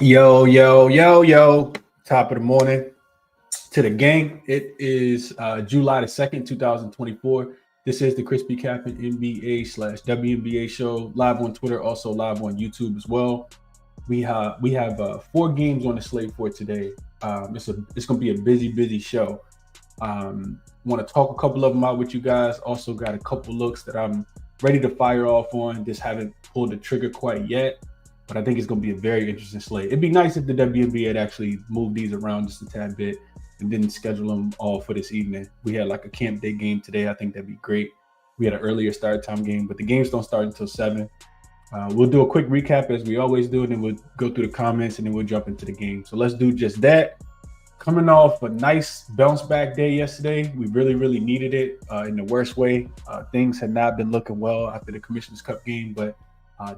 Yo, yo, yo, yo. Top of the morning to the gang. It is July the 2nd, 2024. This is the ChrisBeCappinn NBA / WNBA show, live on Twitter, also live on YouTube as well. We have 4 games on the slate for today. It's going to be a busy show. Want to talk a couple of them out with you guys. Also got a couple looks that I'm ready to fire off on. Just haven't pulled the trigger quite yet. But I think it's going to be a very interesting slate. It'd be nice if the WNBA had actually moved these around just a tad bit and didn't schedule them all for this evening. We had like a camp day game today. I think that'd be great. We had an earlier start time game, but the games don't start until 7. We'll do a quick recap as we always do, and then we'll go through the comments, and then we'll jump into the game. So let's do just that. Coming off a nice bounce back day yesterday. We really needed it in the worst way. Things had not been looking well after the Commissioner's Cup game, but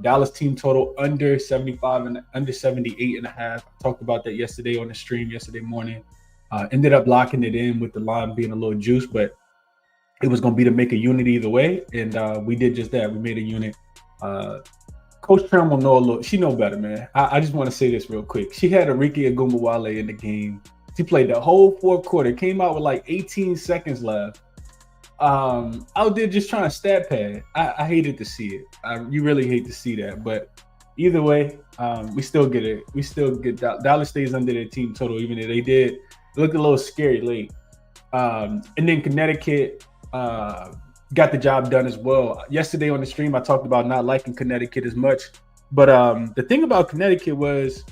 Dallas team total under 75 and under 78.5. I talked about that yesterday on the stream yesterday morning. Ended up locking it in with the line being a little juice, but it was going to be to make a unit either way, and we did just that. We made a unit. Coach Trim will know a little. She know better, man. I just want to say this real quick. She had Arike Agumbawale in the game. She played the whole fourth quarter. Came out with like 18 seconds left. Out there just trying to stat pad. I hated to see it. You really hate to see that, but either way, we still get it. We still get Dallas stays under their team total, even if they did look a little scary late. And then Connecticut got the job done as well. Yesterday on the stream, I talked about not liking Connecticut as much, but the thing about Connecticut was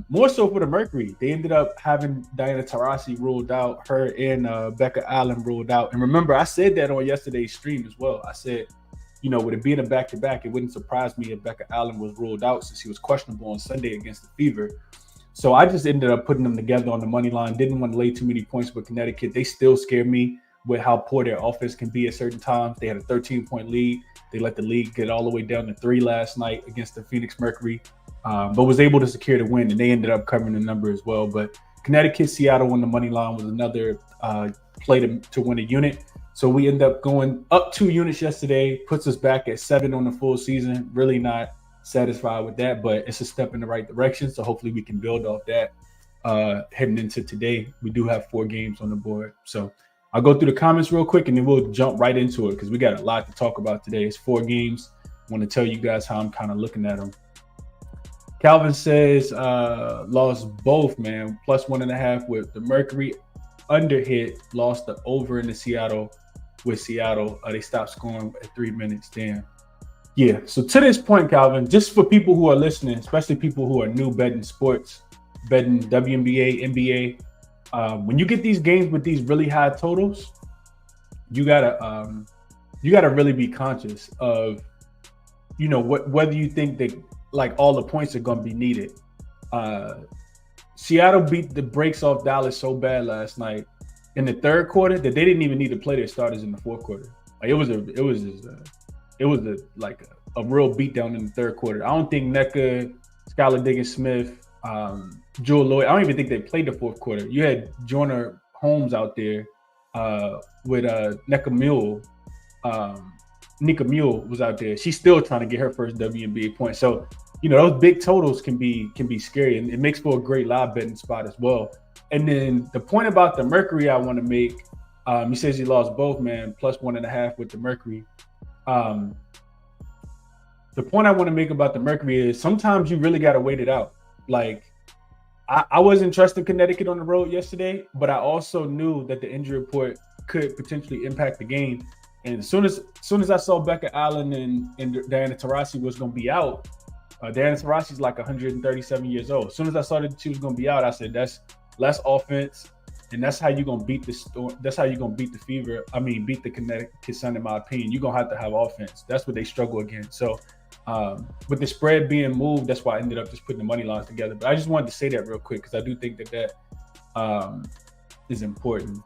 more so for the Mercury. They ended up having Diana Taurasi ruled out, her and Becca Allen ruled out. And remember, I said that on yesterday's stream as well. I said, with it being a back-to-back, it wouldn't surprise me if Becca Allen was ruled out since she was questionable on Sunday against the Fever. So I just ended up putting them together on the money line. Didn't want to lay too many points with Connecticut. They still scare me with how poor their offense can be at certain times. They had a 13-point lead. They let the lead get all the way down to 3 last night against the Phoenix Mercury. But was able to secure the win, and they ended up covering the number as well. But Connecticut, Seattle on the money line was another play to win a unit. So we end up going up 2 units yesterday, puts us back at 7 on the full season. Really not satisfied with that, but it's a step in the right direction. So hopefully we can build off that heading into today. We do have 4 games on the board. So I'll go through the comments real quick, and then we'll jump right into it because we got a lot to talk about today. It's 4 games. I want to tell you guys how I'm kind of looking at them. Calvin says lost both, man. Plus 1.5 with the Mercury. Under hit, lost the over in the Seattle with Seattle. They stopped scoring at 3 minutes. Damn. Yeah, so to this point, Calvin, just for people who are listening, especially people who are new betting sports, betting WNBA, NBA, when you get these games with these really high totals, you gotta really be conscious of, whether you think that like all the points are going to be needed. Seattle beat the brakes off Dallas so bad last night in the third quarter that they didn't even need to play their starters in the fourth quarter. Like it was a real beatdown in the third quarter. I don't think Nneka, Skylar Diggins-Smith, Jewel Lloyd, I don't even think they played the fourth quarter. You had Joyner Holmes out there with Nika Mule was out there. She's still trying to get her first WNBA point. So, those big totals can be scary, and it makes for a great live betting spot as well. And then the point about the Mercury I want to make, he says he lost both, man, plus 1.5 with the Mercury. The point I want to make about the Mercury is sometimes you really got to wait it out. Like, I wasn't trusting Connecticut on the road yesterday, but I also knew that the injury report could potentially impact the game. And as soon as I saw Becca Allen and Diana Taurasi was going to be out, Diana Taurasi's like 137 years old. As soon as I saw that she was going to be out, I said that's less offense, and that's how you're going to beat the Storm. That's how you're going to beat the Fever. I mean, beat the Connecticut Sun, in my opinion. You're going to have offense. That's what they struggle against. So with the spread being moved, that's why I ended up just putting the money lines together. But I just wanted to say that real quick because I do think that is important.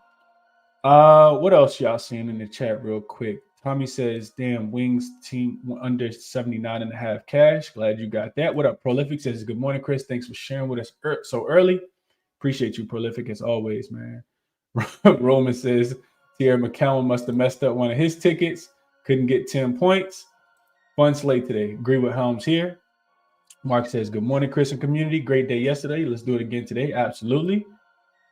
What else y'all seeing in the chat real quick? Tommy says, damn, Wings team under 79.5 cash. Glad you got that. What up? Prolific says, good morning, Chris. Thanks for sharing with us so early. Appreciate you, Prolific, as always, man. Roman says, Tierra McCowan must have messed up one of his tickets. Couldn't get 10 points. Fun slate today. Agree with Helms here. Mark says, good morning, Chris and community. Great day yesterday. Let's do it again today. Absolutely.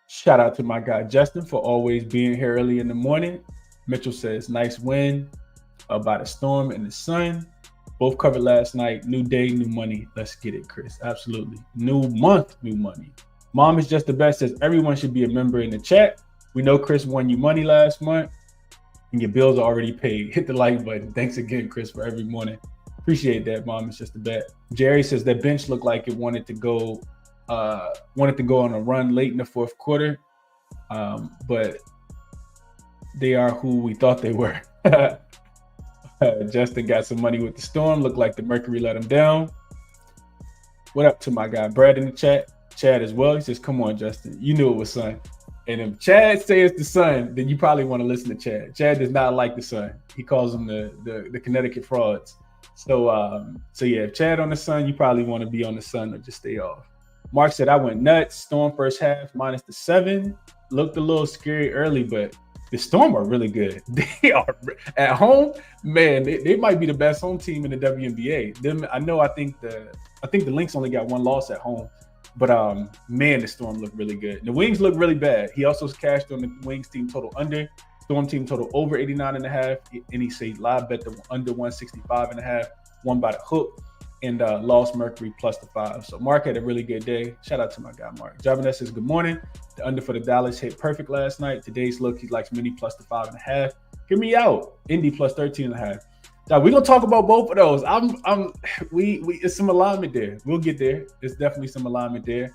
Shout out to my guy, Justin, for always being here early in the morning. Mitchell says, nice win by the Storm and the Sun. Both covered last night. New day, new money. Let's get it, Chris. Absolutely. New month, new money. Mom is just the best. Says everyone should be a member in the chat. We know Chris won you money last month and your bills are already paid. Hit the like button. Thanks again, Chris, for every morning. Appreciate that, Mom. It's just the bet. Jerry says that bench looked like it wanted to go on a run late in the fourth quarter, but they are who we thought they were. Justin got some money with the Storm. Looked like the Mercury let him down. What up to my guy Brad in the chat? Chad as well. He says, come on, Justin. You knew it was Sun. And if Chad says the Sun, then you probably want to listen to Chad. Chad does not like the Sun. He calls them the Connecticut frauds. So yeah, if Chad on the Sun, you probably want to be on the Sun or just stay off. Mark said, I went nuts. Storm first half minus the 7. Looked a little scary early, but the Storm are really good. They are at home, man. They might be the best home team in the WNBA. I think the Lynx only got one loss at home, but man, the Storm look really good. The Wings look really bad. He also cashed on the Wings team total under, Storm team total over 89.5, and he said live bet the under 165.5, won by the hook, and lost Mercury plus the 5. So Mark had a really good day. Shout out to my guy Mark. Javanette says good morning. The under for the Dallas hit perfect last night. Today's look, he likes mini plus the 5.5. Hear me out. Indy plus 13.5. Now we're gonna talk about both of those. It's some alignment there. We'll get there. There's definitely some alignment there.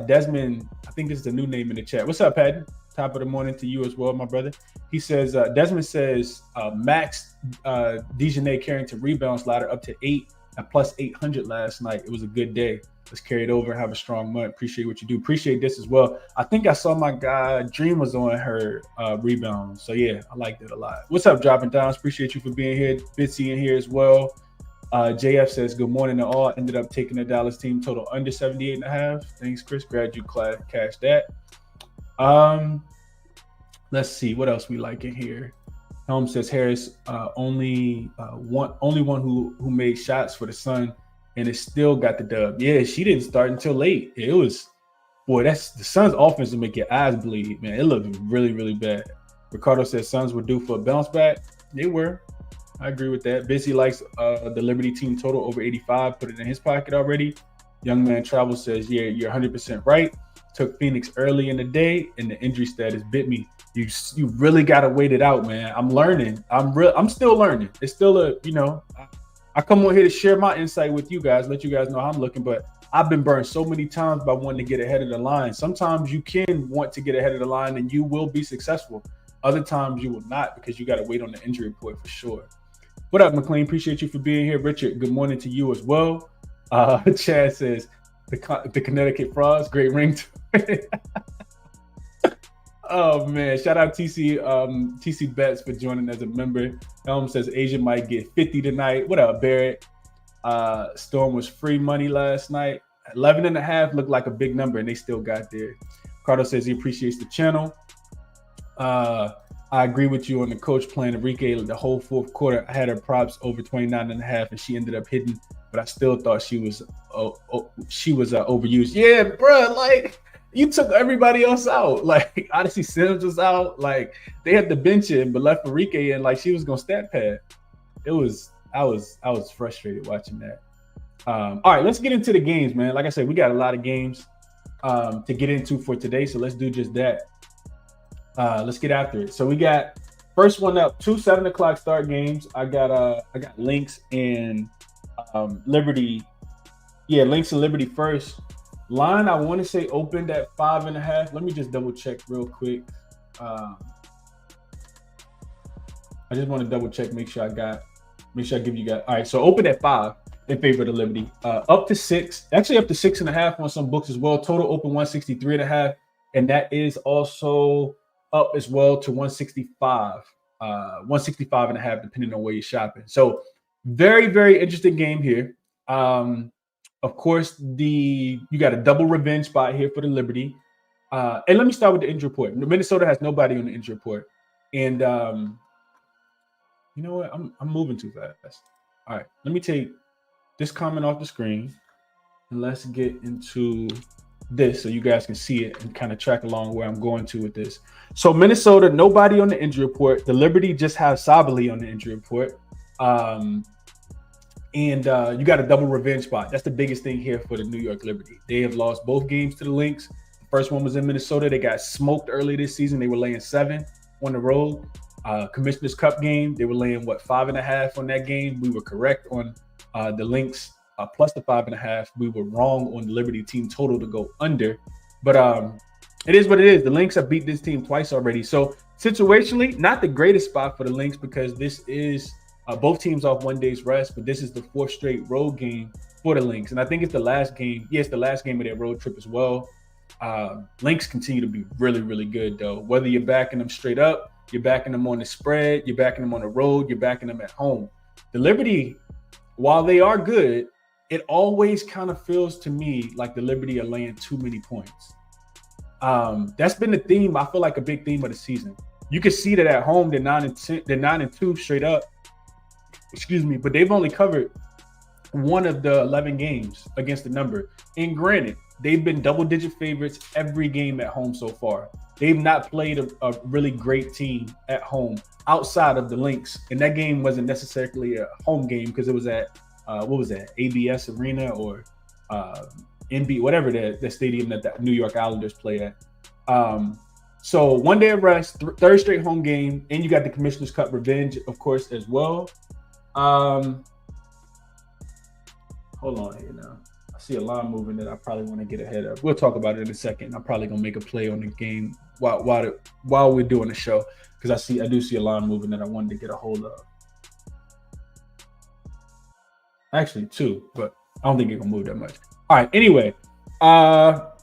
Desmond, I think this is a new name in the chat. What's up, Patton? Top of the morning to you as well, my brother. He says, Desmond says Max Dejanay Carrington rebounds ladder up to 8 at plus 800 last night. It was a good day. Let's carry it over and have a strong month. Appreciate what you do. Appreciate this as well. I think I saw my guy Dream was on her rebound. So yeah, I liked it a lot. What's up, Dropping Downs? Appreciate you for being here. Bitsy in here as well. JF says good morning to all. Ended up taking the Dallas team total under 78.5. Thanks, Chris. Glad you cashed that. Let's see what else we like in here. Helm says Harris only one who made shots for the Sun and it still got the dub. Yeah, she didn't start until late. It was, boy, that's the Suns offense will make your eyes bleed, man. It looked really, really bad. Ricardo says Suns were due for a bounce back. They were. I agree with that. Busy likes the Liberty team total over 85. Put it in his pocket already. Young Man Travel says, yeah, you're 100% right. Took Phoenix early in the day and the injury status bit me. You really got to wait it out, man. I'm learning. I'm still learning. It's still I come on here to share my insight with you guys, let you guys know how I'm looking, but I've been burned so many times by wanting to get ahead of the line. Sometimes you can want to get ahead of the line and you will be successful. Other times you will not because you got to wait on the injury report for sure. What up, McLean? Appreciate you for being here. Richard, good morning to you as well. Chad says, the Connecticut frauds, great ring to it. Oh man, shout out TC Bets for joining as a member. Helm says Asia might get 50 tonight. What up, Barrett? Storm was free money last night. 11.5 looked like a big number and they still got there. Cardo says he appreciates the channel. I agree with you on the coach playing Enrique the whole fourth quarter. I had her props over 29.5 and she ended up hitting, but I still thought she was overused. Yeah, bro, like you took everybody else out. Like Odyssey Sims was out. Like they had the bench in, but left Enrique in like she was gonna stat pad. I was frustrated watching that. All right, let's get into the games, man. Like I said, we got a lot of games to get into for today, so let's do just that. Let's get after it. So we got first one up, 2 7 o'clock start games. I got Lynx and Liberty. Yeah, Lynx and Liberty first. Line I want to say opened at 5.5. Let me just double check real quick. I just want to double check, make sure I give you guys. All right, so opened at 5 in favor of the Liberty. Up to 6, actually up to 6.5 on some books as well. Total open 163.5, and that is also up as well to 165, 165.5, depending on where you're shopping. So very, very interesting game here. Of course, you got a double revenge spot here for the Liberty. And let me start with the injury report. Minnesota has nobody on the injury report. And you know what? I'm moving too fast. All right, let me take this comment off the screen and let's get into this so you guys can see it and kind of track along where I'm going to with this. So Minnesota, nobody on the injury report. The Liberty just has Sabali on the injury report. And you got a double revenge spot. That's the biggest thing here for the New York Liberty. They have lost both games to the Lynx. The first one was in Minnesota. They got smoked early this season. They were laying 7 on the road. Commissioner's Cup game, they were laying 5.5 on that game. We were correct on the Lynx plus the 5.5. We were wrong on the Liberty team total to go under. But it is what it is. The Lynx have beat this team twice already. So situationally, not the greatest spot for the Lynx because this is both teams off 1 day's rest, but this is the 4th straight road game for the Lynx. And I think it's the last game. Yes, the last game of their road trip as well. Lynx continue to be really, really good, though. Whether you're backing them straight up, you're backing them on the spread, you're backing them on the road, you're backing them at home. The Liberty, while they are good, it always kind of feels to me like the Liberty are laying too many points. That's been the theme. I feel like a big theme of the season. You can see that at home, they're 9-2 straight up. Excuse me, but they've only covered one of the 11 games against the number. And granted, they've been double-digit favorites every game at home so far. They've not played a really great team at home outside of the Lynx. And that game wasn't necessarily a home game because it was at, what was that, ABS Arena or NB, whatever the stadium that the New York Islanders play at. So 1 day of rest, third straight home game, and you got the Commissioner's Cup revenge, of course, as well. Hold on here now. I see a line moving that I probably want to get ahead of. We'll talk about it in a second. I'm probably gonna make a play on the game while we're doing the show because I do see a line moving that I wanted to get a hold of. Actually, 2, but I don't think it can move that much. All right. Anyway, all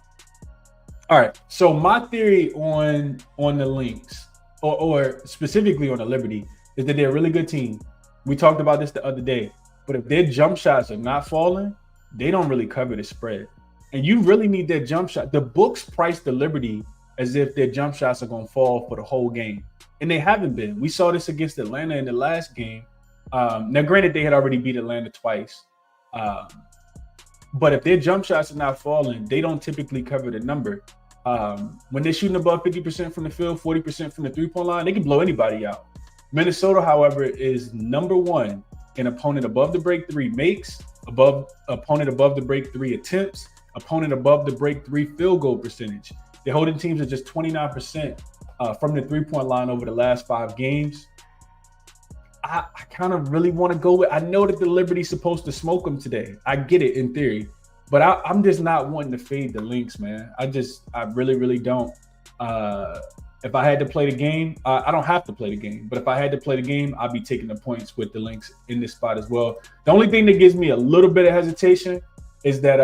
right. So my theory on the Lynx, or specifically on the Liberty, is that they're a really good team. We talked about this the other day, but if their jump shots are not falling, they don't really cover the spread. And you really need their jump shot. The books price the Liberty as if their jump shots are going to fall for the whole game. And they haven't been. We saw this against Atlanta in the last game. Now, granted, they had already beat Atlanta twice. But if their jump shots are not falling, they don't typically cover the number. When they're shooting above 50% from the field, 40% from the three-point line, they can blow anybody out. Minnesota, however, is number 1 in opponent above the break 3 makes, opponent above the break 3 attempts, opponent above the break 3 field goal percentage. They're holding teams at just 29% from the three-point line over the last 5 games. I kind of really want to go with, I know that the Liberty's supposed to smoke them today. I get it in theory, but I'm just not wanting to fade the Lynx, man. I really, really don't. If I had to play the game, I don't have to play the game, but if I had to play the game, I'd be taking the points with the Lynx in this spot as well. The only thing that gives me a little bit of hesitation is that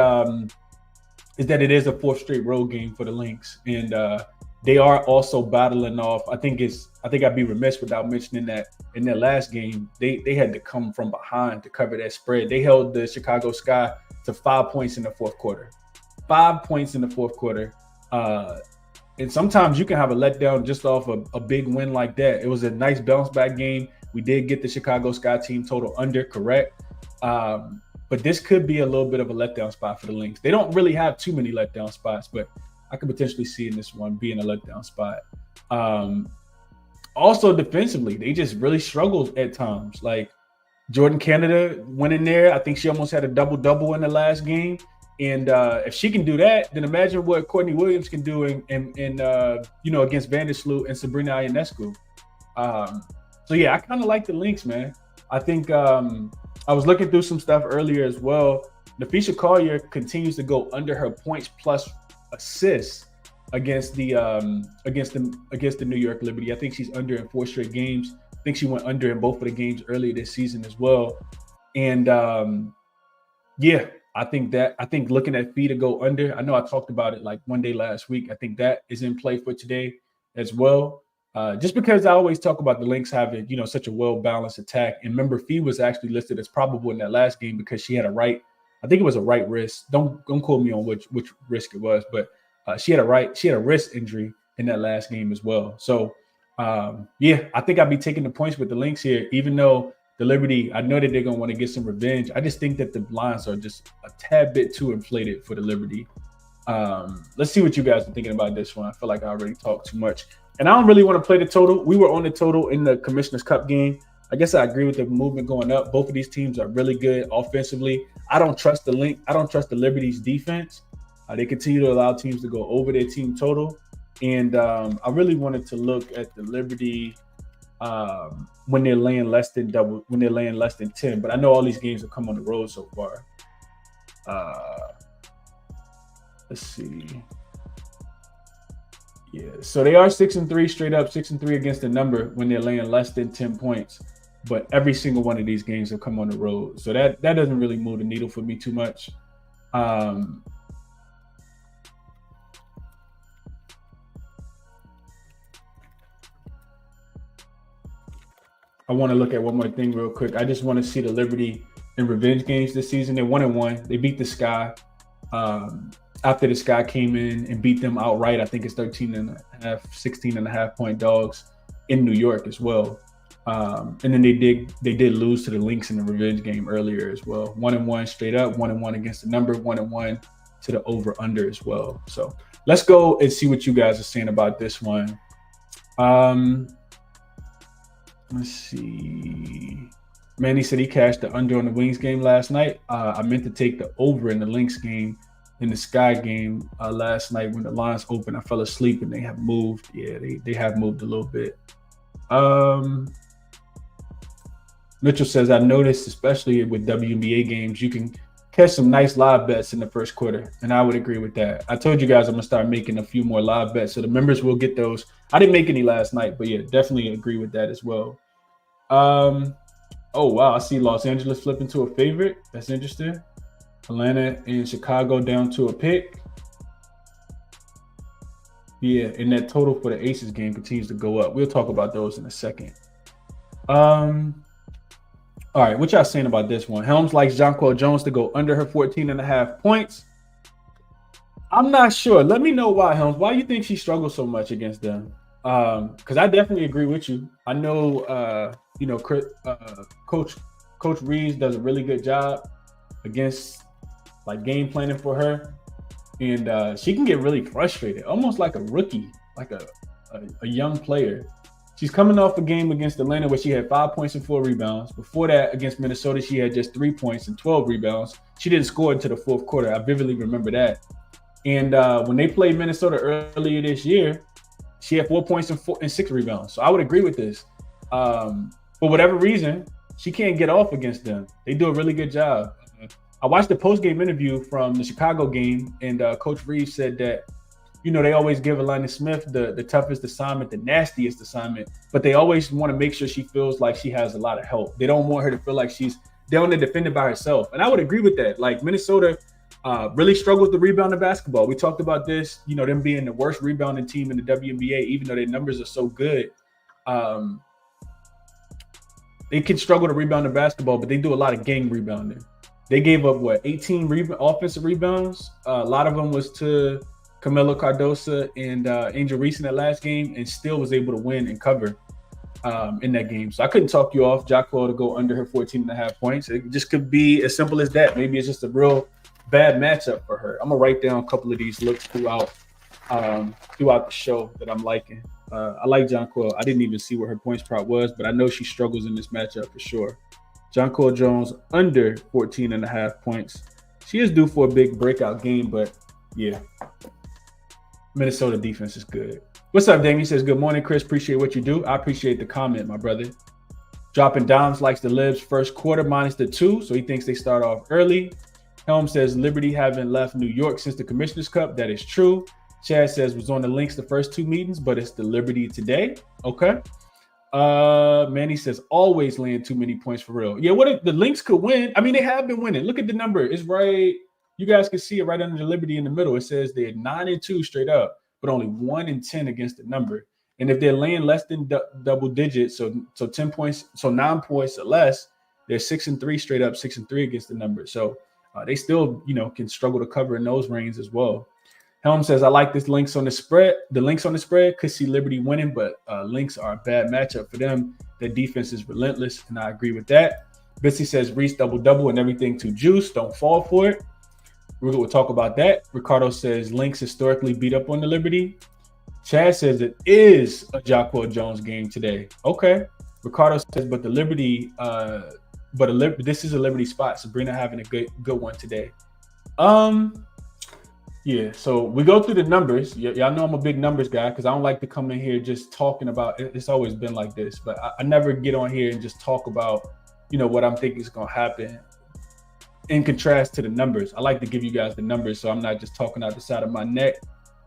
it is a 4th straight road game for the Lynx, and they are also battling off. I think I'd be remiss without mentioning that in their last game, they had to come from behind to cover that spread. They held the Chicago Sky to 5 points in the 4th quarter. 5 points in the 4th quarter. And sometimes you can have a letdown just off a big win like that. It was a nice bounce back game. We did get the Chicago Sky team total under, correct? But this could be a little bit of a letdown spot for the Lynx. They don't really have too many letdown spots, but I could potentially see in this one being a letdown spot. Also defensively, they just really struggled at times. Like Jordan Canada went in there. I think she almost had a double-double in the last game. And if she can do that, then imagine what Courtney Williams can do in against Vandersloot and Sabrina Ionescu. So yeah, I kind of like the Lynx, man. I think I was looking through some stuff earlier as well. Nafisha Collier continues to go under her points plus assists against the New York Liberty. I think she's under in 4 straight games. I think she went under in both of the games earlier this season as well. And yeah. I think looking at fee to go under, I know I talked about it like one day last week. I think that is in play for today as well. Just because I always talk about the Lynx having, such a well-balanced attack. And remember, Fee was actually listed as probable in that last game because she had a right wrist. Don't quote me on which wrist it was, but she had a wrist injury in that last game as well. So yeah, I think I'd be taking the points with the Lynx here, even though the Liberty, I know that they're going to want to get some revenge. I just think that the lines are just a tad bit too inflated for the Liberty. Let's see what you guys are thinking about this one. I feel like I already talked too much. And I don't really want to play the total. We were on the total in the Commissioner's Cup game. I guess I agree with the movement going up. Both of these teams are really good offensively. I don't trust the Lynx. I don't trust the Liberty's defense. They continue to allow teams to go over their team total. And I really wanted to look at the Liberty when they're laying less than 10. But I know all these games have come on the road so far. Let's see. Yeah, so they are 6-3 straight up, 6-3 against the number when they're laying less than 10 points. But every single one of these games have come on the road, so that doesn't really move the needle for me too much. I want to look at one more thing real quick. I just want to see the Liberty in revenge games this season. They're 1-1. They beat the Sky. After the Sky came in and beat them outright, I think it's 16.5 point dogs in New York as well. And then they did lose to the Lynx in the revenge game earlier as well. 1-1 straight up, 1-1 against the number, 1-1 to the over under as well. So let's go and see what you guys are saying about this one. Let's see. Manny said he cashed the under on the Wings game last night. I meant to take the over in the Lynx game, in the Sky game last night when the lines opened. I fell asleep and they have moved. Yeah, they have moved a little bit. Mitchell says, I noticed, especially with WNBA games, you can catch some nice live bets in the first quarter. And I would agree with that. I told you guys I'm going to start making a few more live bets. So the members will get those. I didn't make any last night, but yeah, definitely agree with that as well. Oh, wow. I see Los Angeles flipping to a favorite. That's interesting. Atlanta and Chicago down to a pick. Yeah, and that total for the Aces game continues to go up. We'll talk about those in a second. All right, what y'all saying about this one? Helms likes Jonquel Jones to go under her 14.5 points. I'm not sure. Let me know why, Helms. Why you think she struggles so much against them? Because I definitely agree with you. I know, Coach Reeves does a really good job against like game planning for her, and she can get really frustrated, almost like a rookie, like a young player. She's coming off a game against Atlanta where she had 5 points and 4 rebounds. Before that, against Minnesota, she had just 3 points and 12 rebounds. She didn't score until the fourth quarter. I vividly remember that. And when they played Minnesota earlier this year, she had 4 points and 6 rebounds. So I would agree with this. For whatever reason, she can't get off against them. They do a really good job. I watched the post-game interview from the Chicago game, and Coach Reeves said that, they always give Alana Smith the toughest assignment, the nastiest assignment, but they always want to make sure she feels like she has a lot of help. They don't want her to feel like she's down and defended by herself. And I would agree with that. Like Minnesota really struggles to rebound the basketball. We talked about this, them being the worst rebounding team in the WNBA, even though their numbers are so good. They can struggle to rebound the basketball, but they do a lot of gang rebounding. They gave up, 18 offensive rebounds? A lot of them was to Camilo Cardosa and Angel Reese in that last game, and still was able to win and cover in that game. So I couldn't talk you off Jonquel to go under her 14.5 points. It just could be as simple as that. Maybe it's just a real bad matchup for her. I'm going to write down a couple of these looks throughout the show that I'm liking. I like Jonquel. I didn't even see what her points prop was, but I know she struggles in this matchup for sure. Jonquel Jones under 14.5 points. She is due for a big breakout game, but yeah. Minnesota defense is good. What's up, Damien? He says, good morning, Chris. Appreciate what you do. I appreciate the comment, my brother. Dropping Doms likes the Libs first quarter minus the 2, so he thinks they start off early. Helm says, Liberty haven't left New York since the Commissioner's Cup. That is true. Chad says, was on the Lynx the first 2 meetings, but it's the Liberty today. Okay. Manny says, always laying too many points for real. Yeah, what if the Lynx could win? I mean, they have been winning. Look at the number. It's right. You guys can see it right under the Liberty in the middle. It says they're 9-2 straight up, but only 1-10 against the number. And if they're laying less than double digits, so 10 points, so 9 points or less, they're 6-3 straight up, 6-3 against the number. So they still, can struggle to cover in those ranges as well. Helm says, I like this Lynx on the spread. The Lynx on the spread could see Liberty winning, but Lynx are a bad matchup for them. Their defense is relentless, and I agree with that. Bitsy says, Reese double-double and everything to juice. Don't fall for it. We'll talk about that. Ricardo says, Lynx historically beat up on the Liberty. Chad says it is a Jacquel Jones game today. Okay. Ricardo says, but the Liberty, this is a Liberty spot. Sabrina having a good one today. Yeah, so we go through the numbers. Y'all know I'm a big numbers guy because I don't like to come in here just talking about it. It's always been like this, but I never get on here and just talk about, what I'm thinking is going to happen in contrast to the numbers. I like to give you guys the numbers so I'm not just talking out the side of my neck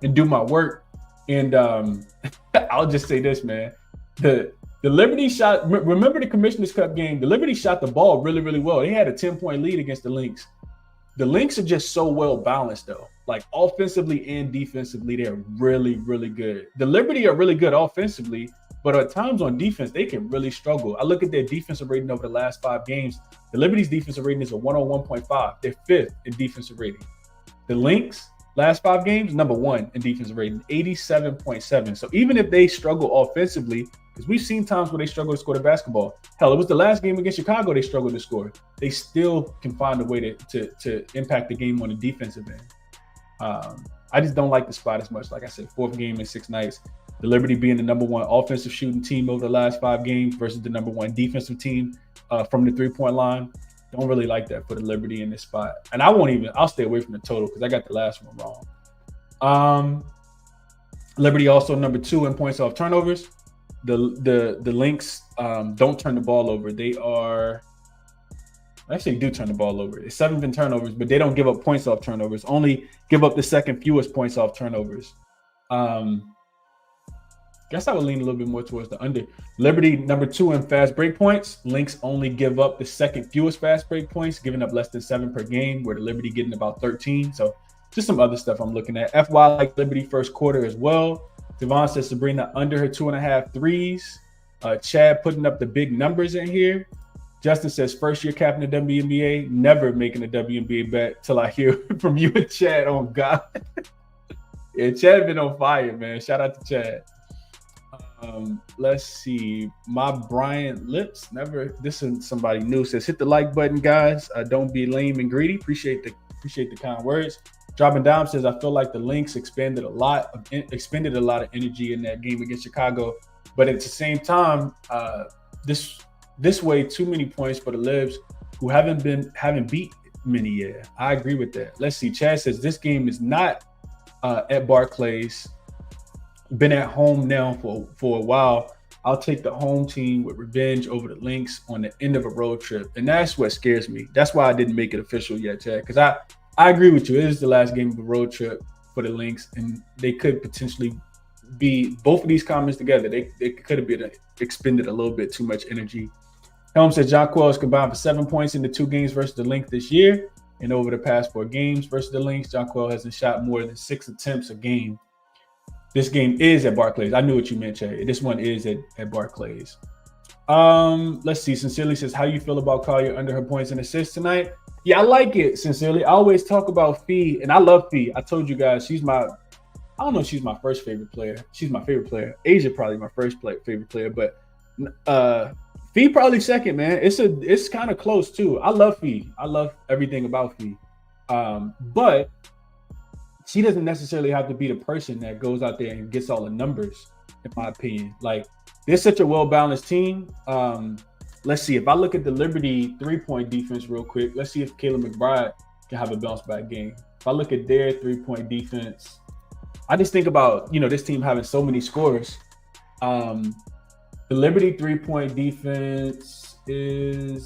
and do my work. And I'll just say this, man. The Liberty shot, remember the Commissioner's Cup game? The Liberty shot the ball really, really well. They had a 10-point lead against the Lynx. The Lynx are just so well balanced, though. Like offensively and defensively, they're really, really good. The Liberty are really good offensively, but at times on defense, they can really struggle. I look at their defensive rating over the last 5 games. The Liberty's defensive rating is a 101.5. They're 5th in defensive rating. The Lynx, last 5 games, number 1 in defensive rating, 87.7. So even if they struggle offensively, because we've seen times where they struggle to score the basketball. Hell, it was the last game against Chicago they struggled to score. They still can find a way to impact the game on the defensive end. I just don't like the spot as much. Like I said, 4th game in 6 nights. The Liberty being the number 1 offensive shooting team over the last 5 games versus the number 1 defensive team from the 3-point line. Don't really like that for the Liberty in this spot. And I'll stay away from the total because I got the last one wrong. Liberty also number 2 in points off turnovers. The Lynx don't turn the ball over. They actually do turn the ball over. It's 7th in turnovers, but they don't give up points off turnovers. Only give up the 2nd fewest points off turnovers. Guess I would lean a little bit more towards the under. Liberty number 2 in fast break points. Lynx only give up the 2nd fewest fast break points, giving up less than 7 per game, where the Liberty getting about 13. So just some other stuff I'm looking at. FY like Liberty first quarter as well. Devon says Sabrina under her 2.5 threes. Chad putting up the big numbers in here. Justin says first year captain of WNBA, never making a WNBA bet till I hear from you and Chad. Oh God. Yeah, Chad been on fire, man. Shout out to Chad. Let's see. My Brian Lips, this is somebody new, says hit the like button, guys. Don't be lame and greedy. Appreciate the kind words. Dropping down says I feel like the Lynx expended a lot of energy in that game against Chicago, but at the same time, this way too many points for the Libs who haven't beat many yet. I agree with that. Let's see. Chad says this game is not at Barclays. Been at home now for a while. I'll take the home team with revenge over the Lynx on the end of a road trip, and that's what scares me. That's why I didn't make it official yet, Chad, because I agree with you. It is the last game of a road trip for the Lynx, and they could potentially be both of these comments together. They could have been expended a little bit too much energy. Helm said Jonquel has combined for 7 points in the 2 games versus the Lynx this year, and over the past 4 games versus the Lynx, Jonquel hasn't shot more than 6 attempts a game. This game is at Barclays. I knew what you meant, Chad. This one is at Barclays. Let's see. Sincerely says, how you feel about Collier under her points and assists tonight? Yeah, I like it, Sincerely. I always talk about Fee, and I love Fee. I told you guys she's my first favorite player. She's my favorite player. Asia probably my first favorite player, but Fee probably second, man. It's kind of close too. I love Fee. I love everything about Fee. But she doesn't necessarily have to be the person that goes out there and gets all the numbers, in my opinion. Like, they're such a well-balanced team. Let's see. If I look at the Liberty 3-point defense real quick, let's see if Kayla McBride can have a bounce-back game. If I look at their 3-point defense, I just think about, this team having so many scores. The Liberty 3-point defense they're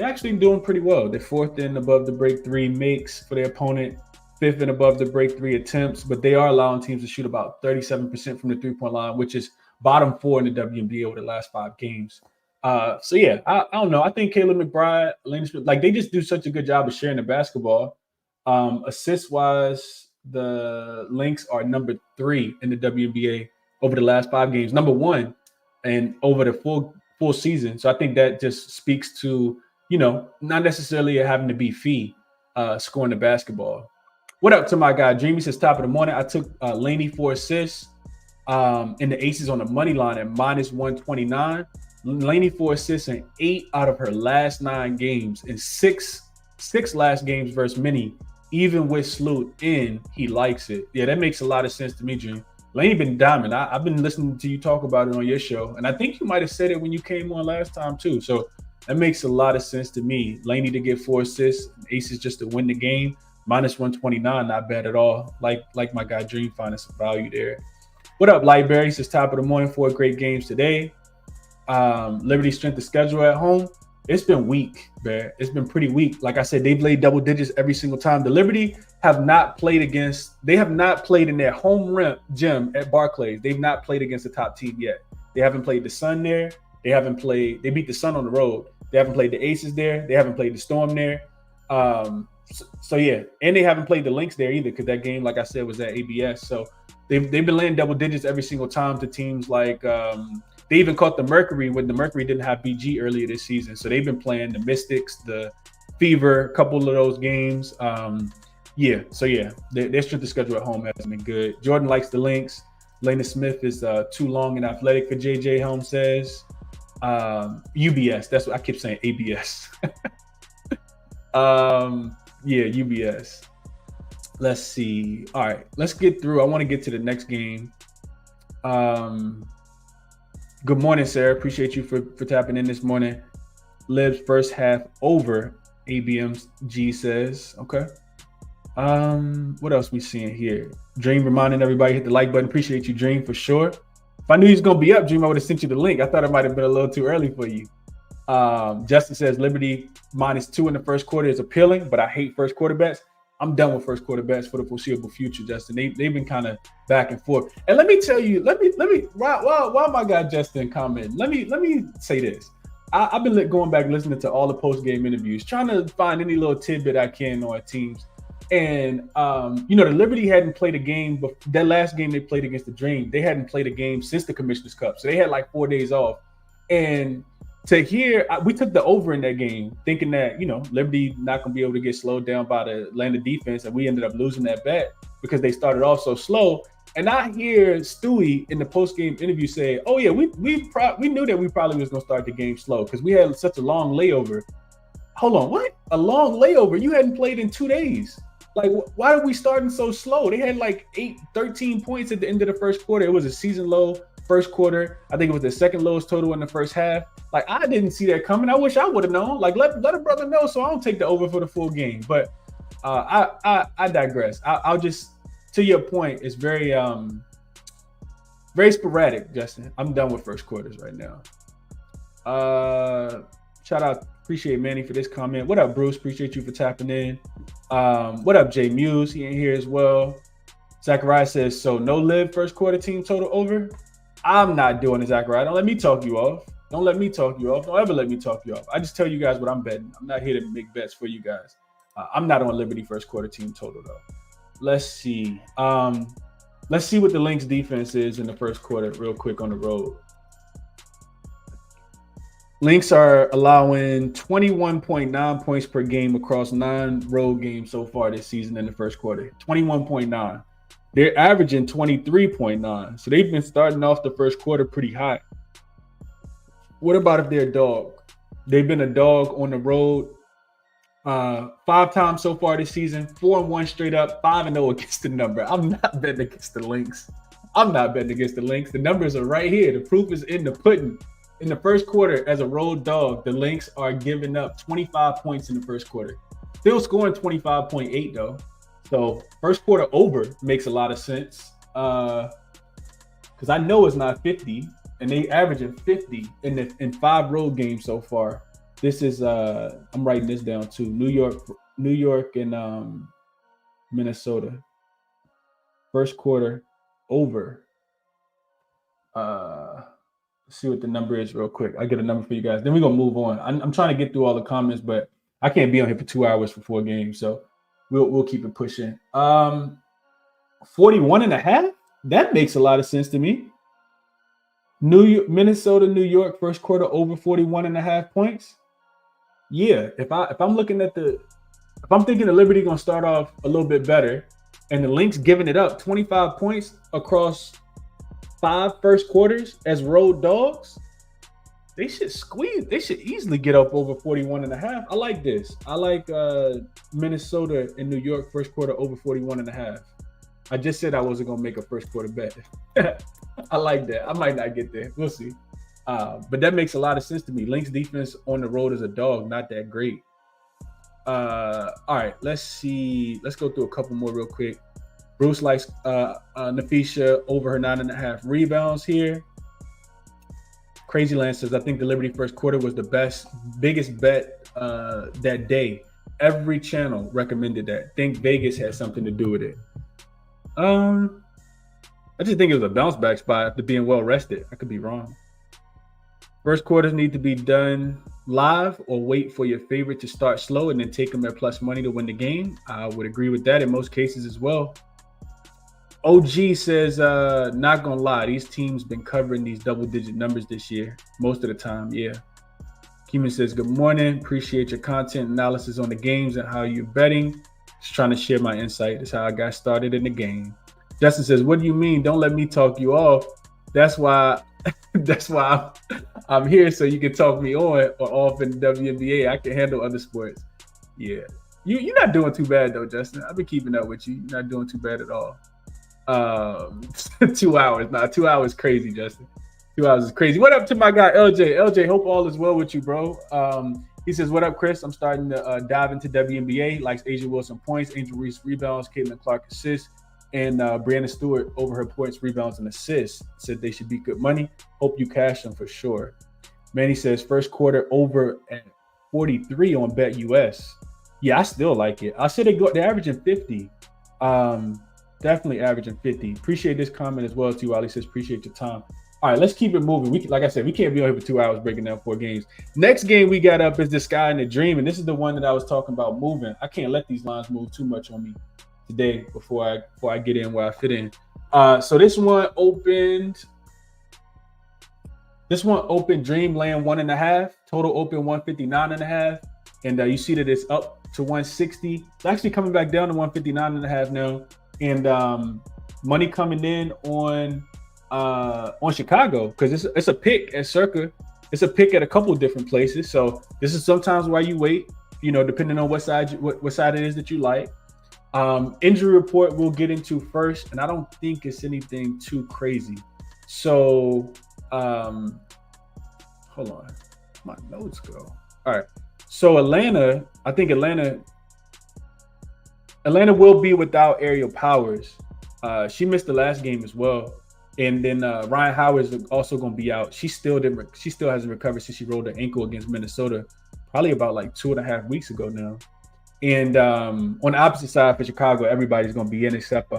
actually doing pretty well. They're 4th in above the break 3 makes for their opponent, 5th and above the break 3 attempts, but they are allowing teams to shoot about 37% from the 3-point line, which is bottom 4 in the WNBA over the last 5 games. So yeah, I don't know. I think Kayla McBride, Lynx, like they just do such a good job of sharing the basketball. Assist wise, the Lynx are number 3 in the WNBA over the last 5 games, number 1, and over the full season. So I think that just speaks to, not necessarily having to be Fee scoring the basketball. What up to my guy Dreamy? Says top of the morning. I took Laney for assists in the Aces on the money line at -129. Laney for assists in 8 out of her last 9 games and six last games versus Minnie. Even with Sloot in, he likes it. Yeah, that makes a lot of sense to me, Dream. Laney been diamond. I've been listening to you talk about it on your show, and I think you might have said it when you came on last time too. So that makes a lot of sense to me. Laney to get 4 assists, Aces just to win the game. -129, not bad at all. Like my guy Dream finding some value there. What up, Lightberry? Says top of the morning, 4 great games today. Liberty strength of schedule at home. It's been weak, man. It's been pretty weak. Like I said, they played double digits every single time. The Liberty have not played in their home gym at Barclays. They've not played against a top team yet. They haven't played the Sun there. They beat the Sun on the road. They haven't played the Aces there. They haven't played the Storm there. So yeah, and they haven't played the Lynx there either, because that game, like I said, was at ABS. So they've been laying double digits every single time to teams like they even caught the Mercury when the Mercury didn't have BG earlier this season. So they've been playing the Mystics, the Fever, a couple of those games. Their strength of schedule at home has been good. Jordan likes the Lynx. Lena Smith is too long and athletic for JJ, Holmes says. UBS, that's what I keep saying, ABS. UBS. Let's see. All right, let's get through. I want to get to the next game. Good morning, Sarah. Appreciate you for tapping in this morning. Libs first half over, ABMG says. Okay. What else we seeing here? Dream reminding everybody hit the like button. Appreciate you, Dream, for sure. If I knew he was gonna be up, Dream, I would have sent you the link. I thought it might have been a little too early for you. Justin says Liberty -2 in the first quarter is appealing, but I hate first quarter bets. I'm done with first quarter bets for the foreseeable future, Justin. They've been kind of back and forth. And let me tell you, while my guy Justin commented, let me say this. I've been going back listening to all the post game interviews, trying to find any little tidbit I can on teams. And the Liberty hadn't played a game, but that last game they played against the Dream, they hadn't played a game since the Commissioner's Cup, so they had like 4 days off. And to hear, we took the over in that game, thinking that Liberty not gonna be able to get slowed down by the Atlanta defense, and we ended up losing that bet because they started off so slow. And I hear Stewie in the post game interview say, "Oh yeah, we knew that we probably was gonna start the game slow because we had such a long layover." Hold on, what? A long layover? You hadn't played in 2 days. Like, why are we starting so slow? They had like 13 points at the end of the first quarter. It was a season low first quarter. I think it was the second lowest total in the first half. Like, I didn't see that coming. I wish I would have known. Like, let a brother know so I don't take the over for the full game. But I digress. I'll just, to your point, it's very sporadic, Justin. I'm done with first quarters right now. Shout out, appreciate Manny for this comment. What up, Bruce? Appreciate you for tapping in. What up, Jay Muse? He in here as well. Zachariah says, so no live first quarter team total over? I'm not doing it, Zachariah. Don't let me talk you off. Don't let me talk you off. Don't ever let me talk you off. I just tell you guys what I'm betting. I'm not here to make bets for you guys. I'm not on Liberty first quarter team total, though. Let's see. Let's see what the Lynx defense is in the first quarter real quick on the road. Lynx are allowing 21.9 points per game across 9 road games so far this season in the first quarter. 21.9. They're averaging 23.9. So they've been starting off the first quarter pretty hot. What about if they're a dog? They've been a dog on the road 5 times so far this season, 4-1 straight up, 5-0 against the number. I'm not betting against the Lynx. The numbers are right here. The proof is in the pudding. In the first quarter, as a road dog, the Lynx are giving up 25 points in the first quarter. Still scoring 25.8 though. So first quarter over makes a lot of sense. Because I know it's not 50, and they averaging 50 in 5 road games so far. This is I'm writing this down too. New York and Minnesota. First quarter over. See what the number is real quick. I get a number for you guys. Then we're gonna move on. I'm trying to get through all the comments, but I can't be on here for 2 hours for 4 games, so we'll keep it pushing. 41.5. That makes a lot of sense to me. Minnesota, New York, first quarter over 41.5 points. Yeah, if I'm looking at the If I'm thinking the Liberty going to start off a little bit better and the Lynx giving it up 25 points across 5 first quarters as road dogs, they should squeeze. They should easily get up over 41.5. I like this. I like Minnesota and New York first quarter over 41.5. I just said I wasn't going to make a first quarter bet. I like that. I might not get there. We'll see. But that makes a lot of sense to me. Lynx defense on the road as a dog, not that great. All right, let's see. Let's go through a couple more real quick. Bruce likes Nafisha over her 9.5 rebounds here. Crazy Land says, I think the Liberty first quarter was the biggest bet that day. Every channel recommended that. Think Vegas had something to do with it. I just think it was a bounce back spot after being well rested. I could be wrong. First quarters need to be done live or wait for your favorite to start slow and then take them at plus money to win the game. I would agree with that in most cases as well. OG says, not gonna lie, these teams been covering these double-digit numbers this year most of the time. Yeah. Keeman says, good morning. Appreciate your content analysis on the games and how you're betting. Just trying to share my insight. That's how I got started in the game. Justin says, what do you mean? Don't let me talk you off. That's why I'm here, so you can talk me on or off in the WNBA. I can handle other sports. Yeah. You're not doing too bad though, Justin. I've been keeping up with you. You're not doing too bad at all. 2 hours. Nah, 2 hours crazy, Justin. 2 hours is crazy. What up to my guy LJ? LJ, hope all is well with you, bro. He says, what up, Chris? I'm starting to dive into WNBA. Likes Asia Wilson points, Angel Reese rebounds, Caitlin Clark assists, and Brianna Stewart over her points, rebounds, and assists. Said they should be good money. Hope you cash them for sure. Manny says, first quarter over at 43 on BetUS. Yeah, I still like it. I said they're averaging 50. Definitely averaging 50. Appreciate this comment as well, too. Wally says, appreciate your time. All right, let's keep it moving. Like I said, we can't be on here for 2 hours breaking down 4 games. Next game we got up is the Sky and the Dream, and this is the one that I was talking about moving. I can't let these lines move too much on me today before I get in where I fit in. So this one opened Dream laying 1.5, total open 159.5, and you see that it's up to 160. It's actually coming back down to 159.5 now. And money coming in on Chicago because it's a pick at Circa. It's a pick at a couple of different places. So this is sometimes why you wait, depending on what side it is that you like. Injury report we'll get into first, and I don't think it's anything too crazy. So hold on, my notes go. All right. So Atlanta will be without Aerial Powers. She missed the last game as well. And then Ryan Howard is also going to be out. She still hasn't recovered since she rolled her ankle against Minnesota, probably about like 2.5 weeks ago now. And on the opposite side for Chicago, everybody's going to be in except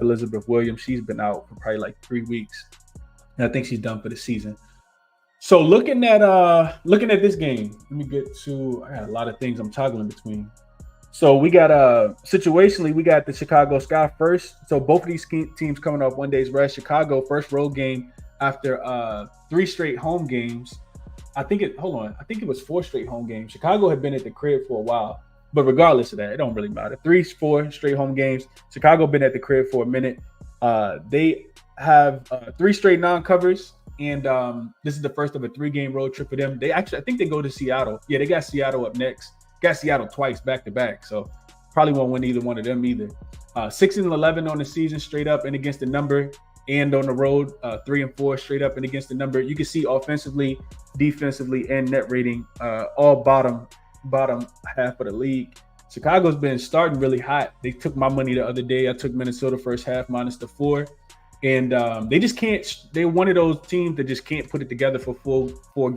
Elizabeth Williams. She's been out for probably like 3 weeks. And I think she's done for the season. So looking at this game, let me get to. I got a lot of things I'm toggling between. So we got situationally, we got the Chicago Sky first. So both of these teams coming off 1 day's rest. Chicago first road game after 3 straight home games. I think it was 4 straight home games. Chicago had been at the crib for a while, but regardless of that, it don't really matter. 4 straight home games. Chicago been at the crib for a minute. They have 3 straight non-covers. And this is the first of a 3-game road trip for them. I think they go to Seattle. Yeah, they got Seattle up next. Got Seattle twice back-to-back. So probably won't win either one of them either. 6-11 on the season straight up and against the number, and on the road 3-4 straight up and against the number. You can see offensively, defensively, and net rating all bottom half of the league. Chicago's been starting really hot. They took my money the other day. I took Minnesota first half minus the 4. And they just can't. They're one of those teams that just can't put it together for full 4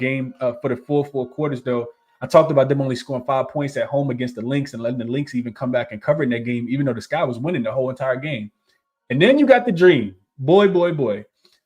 quarters. Though I talked about them only scoring 5 points at home against the Lynx and letting the Lynx even come back and cover in that game, even though the Sky was winning the whole entire game. And then you got the Dream, boy.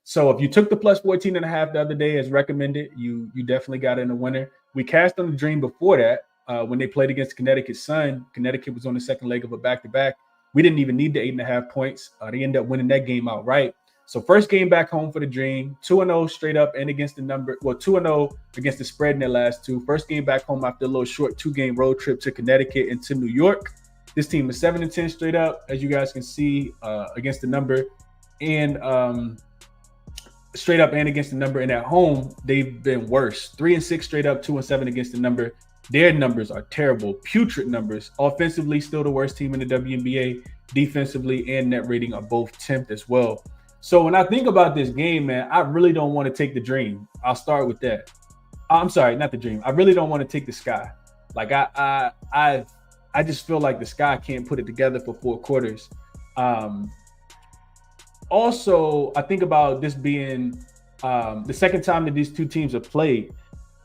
So if you took the plus 14.5 the other day as recommended, you definitely got in a winner. We cashed on the Dream before that when they played against Connecticut Sun. Connecticut was on the second leg of a back-to-back. We didn't even need the 8.5 points. They ended up winning that game outright. So first game back home for the Dream, 2-0 straight up and against the number. Well, 2-0 against the spread in their last two. First game back home after a little short 2-game road trip to Connecticut and to New York. This team is 7-10 straight up, as you guys can see, against the number, and straight up and against the number. And at home, they've been worse. 3-6 straight up, 2-7 against the number. Their numbers are terrible, putrid numbers. Offensively, still the worst team in the WNBA. Defensively and net rating are both 10th as well. So when I think about this game, man, I really don't want to take the Dream. I'll start with that. I'm sorry, not the Dream. I really don't want to take the Sky. Like I just feel like the Sky can't put it together for 4 quarters. Also, I think about this being the second time that these two teams have played.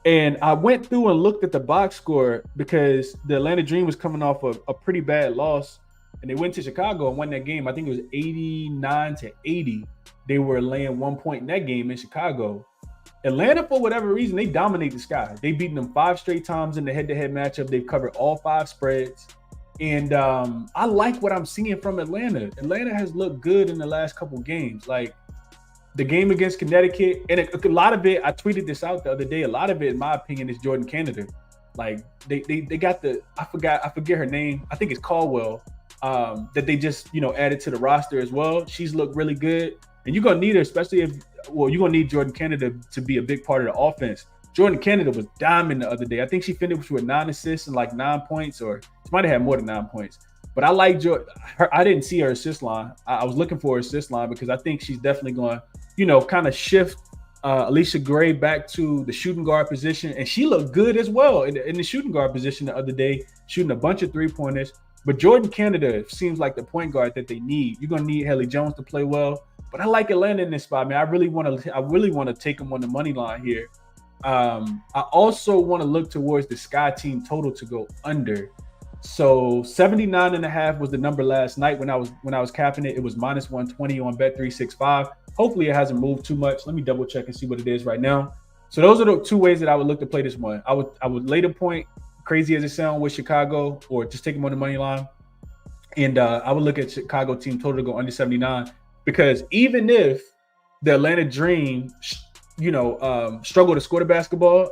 And I went through and looked at the box score because the Atlanta Dream was coming off a pretty bad loss. And they went to Chicago and won that game. I think it was 89-80. They were laying 1 point in that game in Chicago. Atlanta, for whatever reason, they dominate the Sky. They've beaten them 5 straight times in the head-to-head matchup. They've covered all 5 spreads. And I like what I'm seeing from Atlanta. Atlanta has looked good in the last couple games. Like the game against Connecticut, and a lot of it, I tweeted this out the other day, a lot of it, in my opinion, is Jordan Canada. Like they got I forget her name. I think it's Caldwell. That they just, added to the roster as well. She's looked really good. And you're going to need her, especially you're going to need Jordan Canada to be a big part of the offense. Jordan Canada was diamond the other day. I think she finished with 9 assists and like 9 points, or she might have had more than 9 points. But I like her. I didn't see her assist line. I was looking for her assist line because I think she's definitely going to, kind of shift Alicia Gray back to the shooting guard position. And she looked good as well in the shooting guard position the other day, shooting a bunch of 3-pointers. But Jordan Canada seems like the point guard that they need. You're gonna need Haley Jones to play well, but I like Atlanta in this spot, man. I really want to take them on the money line here. I also want to look towards the Sky team total to go under. So 79.5 was the number last night when I was capping it. It was -120 on Bet365. Hopefully it hasn't moved too much. Let me double check and see what it is right now. So those are the 2 ways that I would look to play this one. I would lay the point, crazy as it sounds, with Chicago, or just take them on the money line. And I would look at Chicago team total to go under 79, because even if the Atlanta Dream, struggle to score the basketball,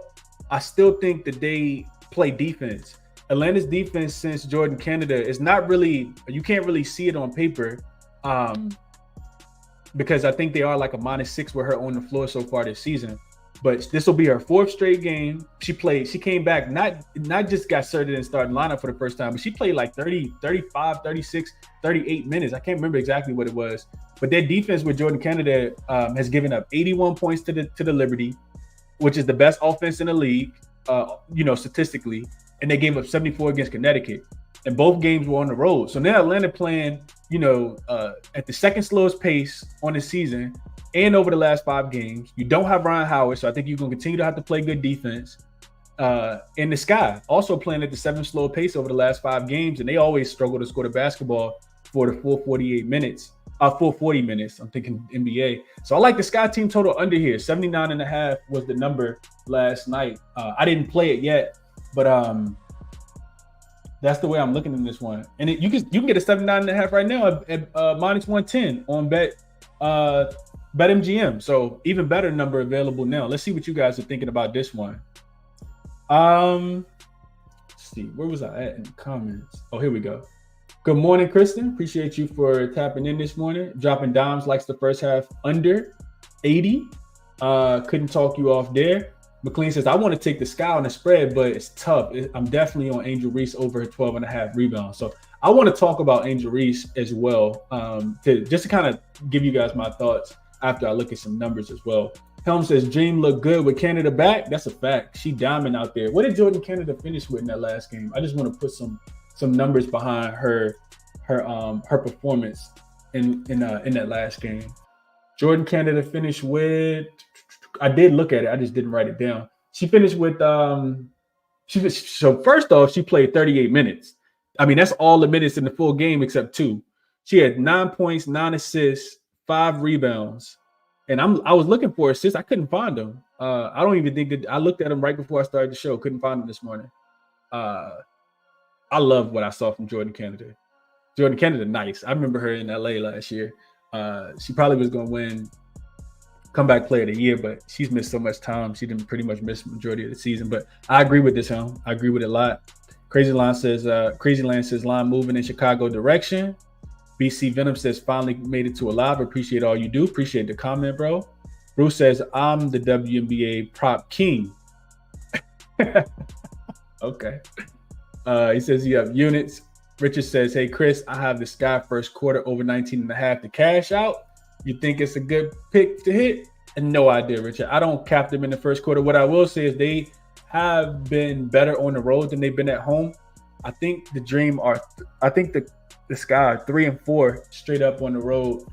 I still think that they play defense. Atlanta's defense since Jordan Canada is not really, you can't really see it on paper, because I think they are like a -6 with her on the floor so far this season. But this will be her 4th straight game. She came back, not just got started in starting lineup for the first time, but she played like 30, 35, 36, 38 minutes. I can't remember exactly what it was. But their defense with Jordan Canada has given up 81 points to the Liberty, which is the best offense in the league, statistically. And they gave up 74 against Connecticut. And both games were on the road. So now Atlanta playing, at the second slowest pace on the season. And over the last 5 games, you don't have Ryan Howard, so I think you're going to continue to have to play good defense. In the Sky, also playing at the 7th slow pace over the last 5 games, and they always struggle to score the basketball for the full 40 minutes. I'm thinking NBA. So I like the Sky team total under here. 79.5 was the number last night. I didn't play it yet, but that's the way I'm looking in this one. And you can get a 79.5 right now at -110 on BetMGM. So even better number available now. Let's see what you guys are thinking about this one. Let's see, where was I at in the comments? Oh, here we go. Good morning, Kristen. Appreciate you for tapping in this morning. Dropping dimes, likes the first half under 80. Couldn't talk you off there. McLean says, I want to take the Sky on the spread, but it's tough. I'm definitely on Angel Reese over her 12.5 rebounds. So I want to talk about Angel Reese as well, to kind of give you guys my thoughts after I look at some numbers as well. Helm says, Dream looked good with Canada back. That's a fact. She diamond out there. What did Jordan Canada finish with in that last game? I just want to put some numbers behind her performance in that last game. Jordan Canada finished with, I did look at it, I just didn't write it down. She finished with so first off, she played 38 minutes. I mean, that's all the minutes in the full game except 2. She had 9 points, 9 assists, 5 rebounds. And I was looking for assists. I couldn't find them. I don't even think that I looked at them right before I started the show. Couldn't find them this morning. I love what I saw from Jordan Canada. Jordan Canada, nice. I remember her in LA last year. She probably was going to win comeback player of the year, but she's missed so much time. She didn't pretty much miss the majority of the season. But I agree with this, Helm. I agree with it a lot. Crazy Land says line moving in Chicago direction. BC Venom says finally made it to a live. Appreciate all you do. Appreciate the comment, bro. Bruce says I'm the WNBA prop king. Okay. He says you have units. Richard says, hey, Chris, I have the Sky first quarter over 19.5 to cash out. You think it's a good pick to hit? And no idea, Richard. I don't cap them in the first quarter. What I will say is they have been better on the road than they've been at home. I think the Sky are 3-4 straight up on the road.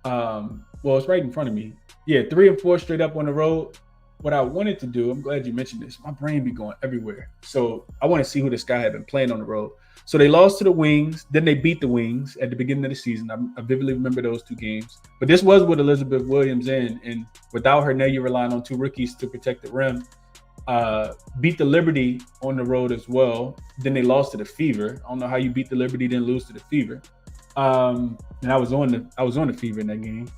Well, it's right in front of me. Yeah, 3-4 straight up on the road. What I wanted to do, I'm glad you mentioned this. My brain be going everywhere. So I want to see who the Sky have been playing on the road. So they lost to the Wings. Then they beat the Wings at the beginning of the season. I vividly remember those two games. But this was with Elizabeth Williams in. And without her, now you're relying on two rookies to protect the rim. Beat the Liberty on the road as well. Then they lost to the Fever. I don't know how you beat the Liberty, then lose to the Fever. And I was on the Fever in that game.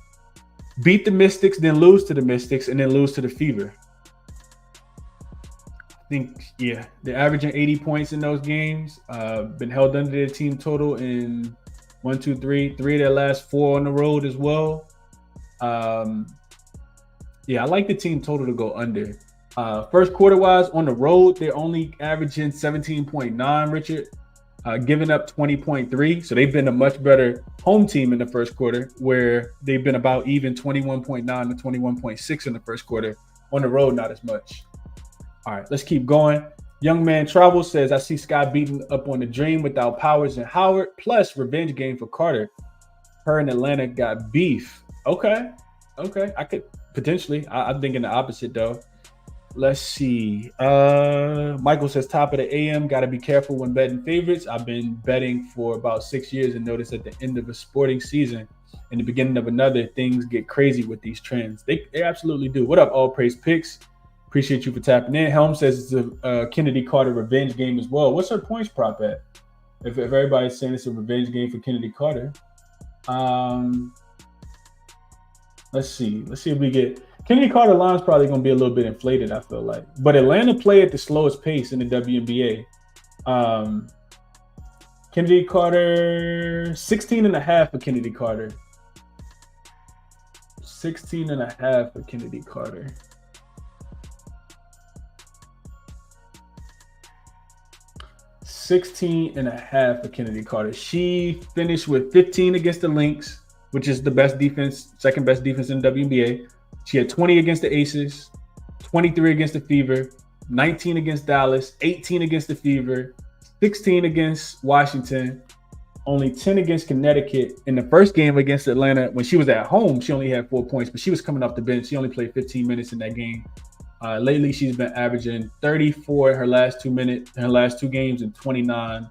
Beat the Mystics, then lose to the Mystics, and then lose to the Fever. I think, yeah, they're averaging 80 points in those games. Been held under their team total in 3 of their last 4 on the road as well. Yeah, I like the team total to go under. First quarter wise on the road, they're only averaging 17.9, Richard, giving up 20.3. So they've been a much better home team in the first quarter, where they've been about even 21.9 to 21.6 in the first quarter. On the road, not as much. All right, let's keep going. Young Man Travel says, I see Sky beating up on the Dream without Powers and Howard, plus revenge game for Carter. Her and Atlanta got beef. Okay. I could potentially. I'm thinking the opposite, though. Let's see. Michael says, top of the AM, got to be careful when betting favorites. I've been betting for about 6 years and noticed at the end of a sporting season and the beginning of another, things get crazy with these trends. They absolutely do. What up, All Praise Picks? Appreciate you for tapping in. Helm says it's a Kennedy Carter revenge game as well. What's her points prop at? If everybody's saying it's a revenge game for Kennedy Carter. Let's see. Let's see if we get Kennedy Carter line's probably going to be a little bit inflated, I feel like. But Atlanta play at the slowest pace in the WNBA. Kennedy Carter, 16.5 for Kennedy Carter. 16.5 for Kennedy Carter. $16.5 for Kennedy Carter. She finished with 15 against the Lynx, which is the best defense, second best defense in the WNBA. She had 20 against the Aces, 23 against the Fever, 19 against Dallas, 18 against the Fever, 16 against Washington, only 10 against Connecticut. In the first game against Atlanta, when she was at home, she only had 4 points, but she was coming off the bench. She only played 15 minutes in that game. Lately, she's been averaging 34 in her last 2 games, and 29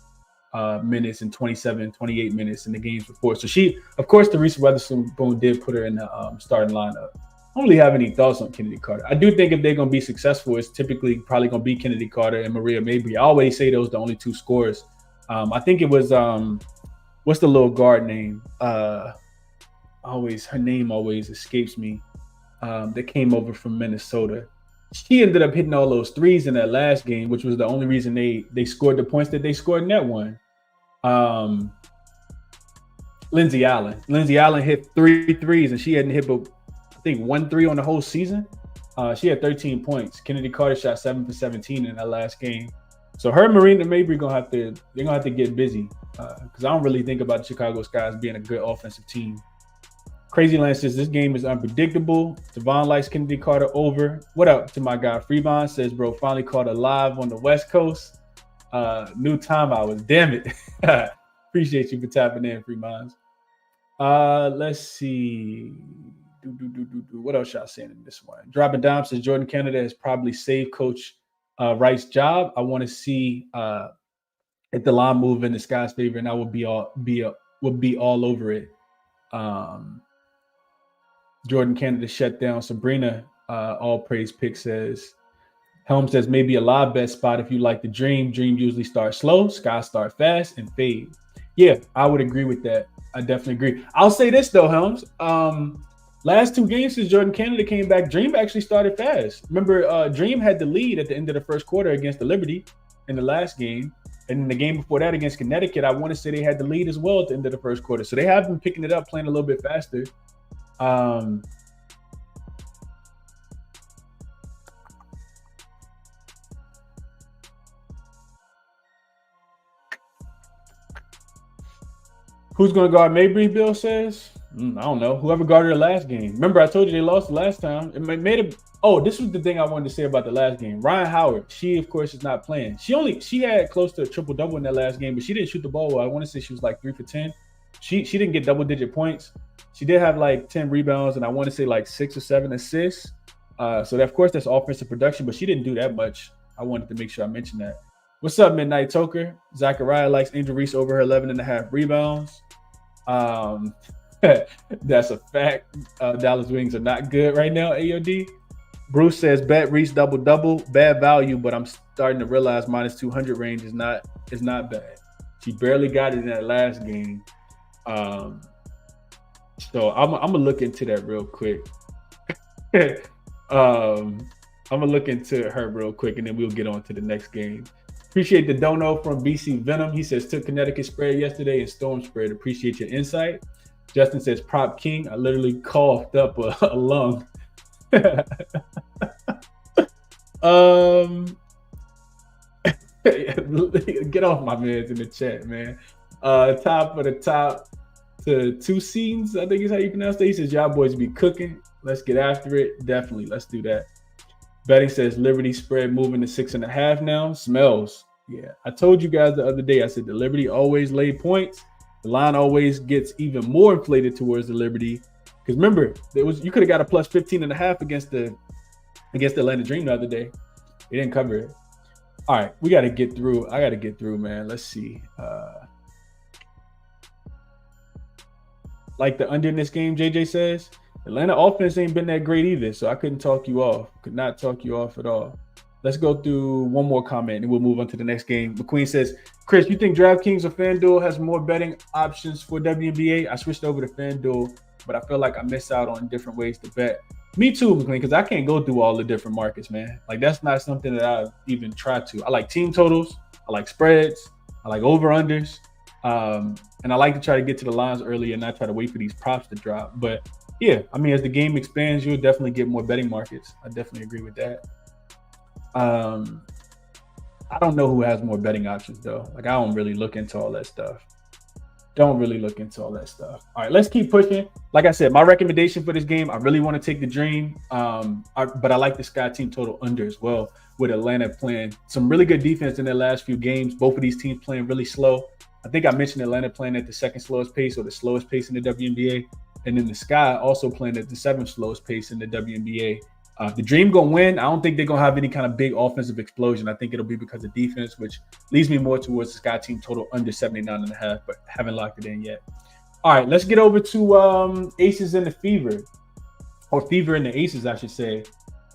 minutes and 27, 28 minutes in the games before. So she, of course, Teresa Weatherspoon did put her in the starting lineup. I don't really have any thoughts on Kennedy Carter. I do think if they're going to be successful, it's typically probably going to be Kennedy Carter and Maria Mabry. I always say those are the only two scorers. I think it was, what's the little guard name? Her name always escapes me. That came over from Minnesota. She ended up hitting all those threes in that last game, which was the only reason they scored the points that they scored in that one. Lindsey Allen. Lindsey Allen hit 3 threes, and she hadn't hit but I think 1 3 on the whole season. She had 13 points. Kennedy Carter shot 7 for 17 in that last game. So her and Marina Mabry they're gonna have to get busy because I don't really think about the Chicago Sky as being a good offensive team. Crazy Land says this game is unpredictable. Devon likes Kennedy Carter over. What up to my guy Freebond says, bro, finally caught a live on the West Coast. New time hours. Damn it. Appreciate you for tapping in, Freebonds. Let's see. What else y'all saying in this one? Dropping Down says Jordan Canada has probably saved Coach Wright's job. I want to see if the line move in the Sky's favor, and I would be all over it. Jordan Canada shut down. Sabrina, All Praise Pick says, Helm says maybe a live bet spot if you like the Dream. Dream usually starts slow, Sky start fast and fade. Yeah, I would agree with that. I definitely agree. I'll say this though, Helms. Last two games since Jordan Canada came back, Dream actually started fast. Remember, Dream had the lead at the end of the first quarter against the Liberty in the last game. And in the game before that against Connecticut, I want to say they had the lead as well at the end of the first quarter. So they have been picking it up, playing a little bit faster. Who's going to guard Mabry, Bill says? I don't know. Whoever guarded the last game. Remember, I told you they lost the last time. It made it. Oh, this was the thing I wanted to say about the last game. Ryan Howard, she, of course, is not playing. She had close to a triple-double in that last game, but she didn't shoot the ball well. I want to say she was like 3 for 10. She didn't get double-digit points. She did have like 10 rebounds, and I want to say like 6 or 7 assists. So, that, of course, that's offensive production, but she didn't do that much. I wanted to make sure I mentioned that. What's up, Midnight Toker? Zachariah likes Angel Reese over her 11.5 rebounds. That's a fact. Dallas Wings are not good right now, AOD. Bruce says, bet Reese double-double. Bad value, but I'm starting to realize minus 200 range is not bad. She barely got it in that last game. So I'm going to look into that real quick. I'm going to look into her real quick, and then we'll get on to the next game. Appreciate the dono from BC Venom. He says, took Connecticut spread yesterday and Storm spread. Appreciate your insight. Justin says, prop king. I literally coughed up a lung. Get off my mans in the chat, man. Top of the top to 2 scenes, I think is how you pronounce that. He says, y'all boys be cooking. Let's get after it. Definitely. Let's do that. Betting says Liberty spread moving to 6.5 now. Smells. Yeah. I told you guys the other day, I said the Liberty always lay points. The line always gets even more inflated towards the Liberty. Because remember, you could have got a plus 15.5 against the Atlanta Dream the other day. They didn't cover it. All right, we got to get through. I got to get through, man. Let's see. Like the under in this game, JJ says, Atlanta offense ain't been that great either, so I couldn't talk you off. Could not talk you off at all. Let's go through one more comment, and we'll move on to the next game. McQueen says, Chris, you think DraftKings or FanDuel has more betting options for WNBA? I switched over to FanDuel, but I feel like I miss out on different ways to bet. Me too, McQueen, because I can't go through all the different markets, man. Like, that's not something that I even try to. I like team totals. I like spreads. I like over-unders. And I like to try to get to the lines early and not try to wait for these props to drop. But, yeah, I mean, as the game expands, you'll definitely get more betting markets. I definitely agree with that. I don't know who has more betting options, though. Like, I don't really look into all that stuff. All right, let's keep pushing. Like I said, my recommendation for this game, I really want to take the Dream, but I like the Sky team total under as well, with Atlanta playing some really good defense in their last few games. Both of these teams playing really slow. I think I mentioned Atlanta playing at the second slowest pace or the slowest pace in the WNBA, and then the Sky also playing at the 7th slowest pace in the WNBA. The Dream gonna win. I don't think they're gonna have any kind of big offensive explosion. I think it'll be because of defense, which leads me more towards the Sky team total under 79.5, but haven't locked it in yet. All right, let's get over to Aces and the Fever, or Fever and the Aces, I should say.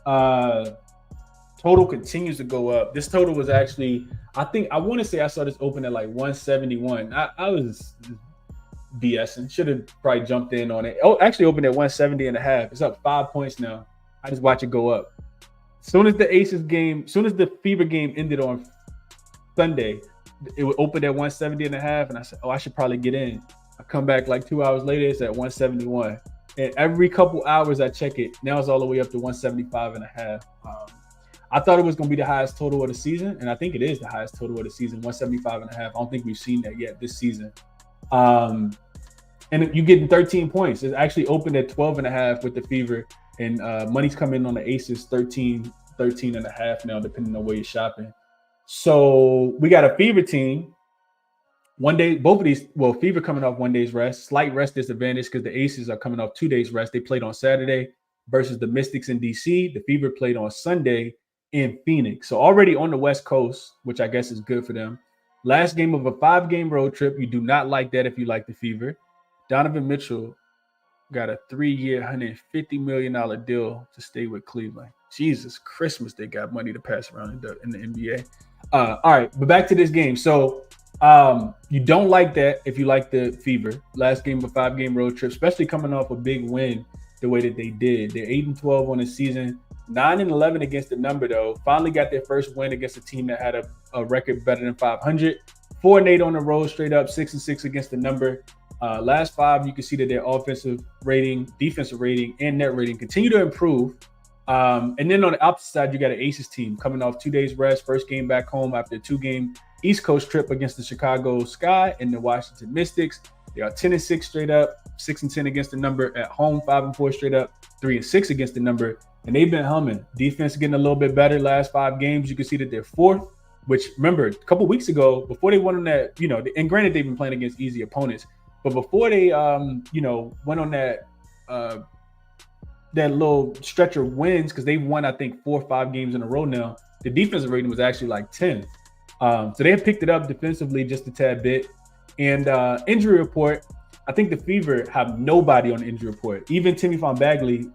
Total continues to go up. This total was actually, I want to say I saw this open at like 171. I was BSing. Should have probably jumped in on it. Oh, actually opened at 170.5. It's up 5 points now. I just watch it go up. Soon as the Fever game ended on Sunday, it would open at 170.5, and I said, oh, I should probably get in. I come back like 2 hours later, it's at 171. And every couple hours I check it, now it's all the way up to 175.5. I thought it was going to be the highest total of the season, and I think it is the highest total of the season, 175.5. I don't think we've seen that yet this season. And you're getting 13 points. It's actually opened at 12.5 with the Fever. And money's coming on the Aces 13.5 now, depending on where you're shopping. So we got a Fever team. One day, both of these, Fever coming off 1 day's rest, slight rest disadvantage because the Aces are coming off 2 days rest. They played on Saturday versus the Mystics in DC. The Fever played on Sunday in Phoenix. So already on the West Coast, which I guess is good for them. Last game of a 5-game road trip. You do not like that if you like the Fever. Donovan Mitchell got a 3-year, $150 million deal to stay with Cleveland. Jesus Christmas, they got money to pass around in the NBA. All right, but back to this game. So You don't like that if you like the Fever. Last game of a 5-game road trip, especially coming off a big win the way that they did. They're 8-12 on the season, 9-11 against the number though. Finally got their first win against a team that had a record better than 500. 4-8 on the road, straight up 6-6 against the number. Last 5, you can see that their offensive rating, defensive rating, and net rating continue to improve. And then on the opposite side, you got an Aces team coming off 2 days rest, first game back home after a 2-game East Coast trip against the Chicago Sky and the Washington Mystics. They are 10-6 straight up, 6-10 against the number at home, 5-4 straight up, 3-6 against the number. And they've been humming. Defense getting a little bit better last 5 games. You can see that they're 4th, which remember a couple weeks ago, before they went on that, and granted they've been playing against easy opponents, but before they, went on that little stretch of wins, because they've won, I think, 4 or 5 games in a row now, the defensive rating was actually like 10. So they have picked it up defensively just a tad bit. And injury report, I think the Fever have nobody on the injury report. Even Timmy Von Bagley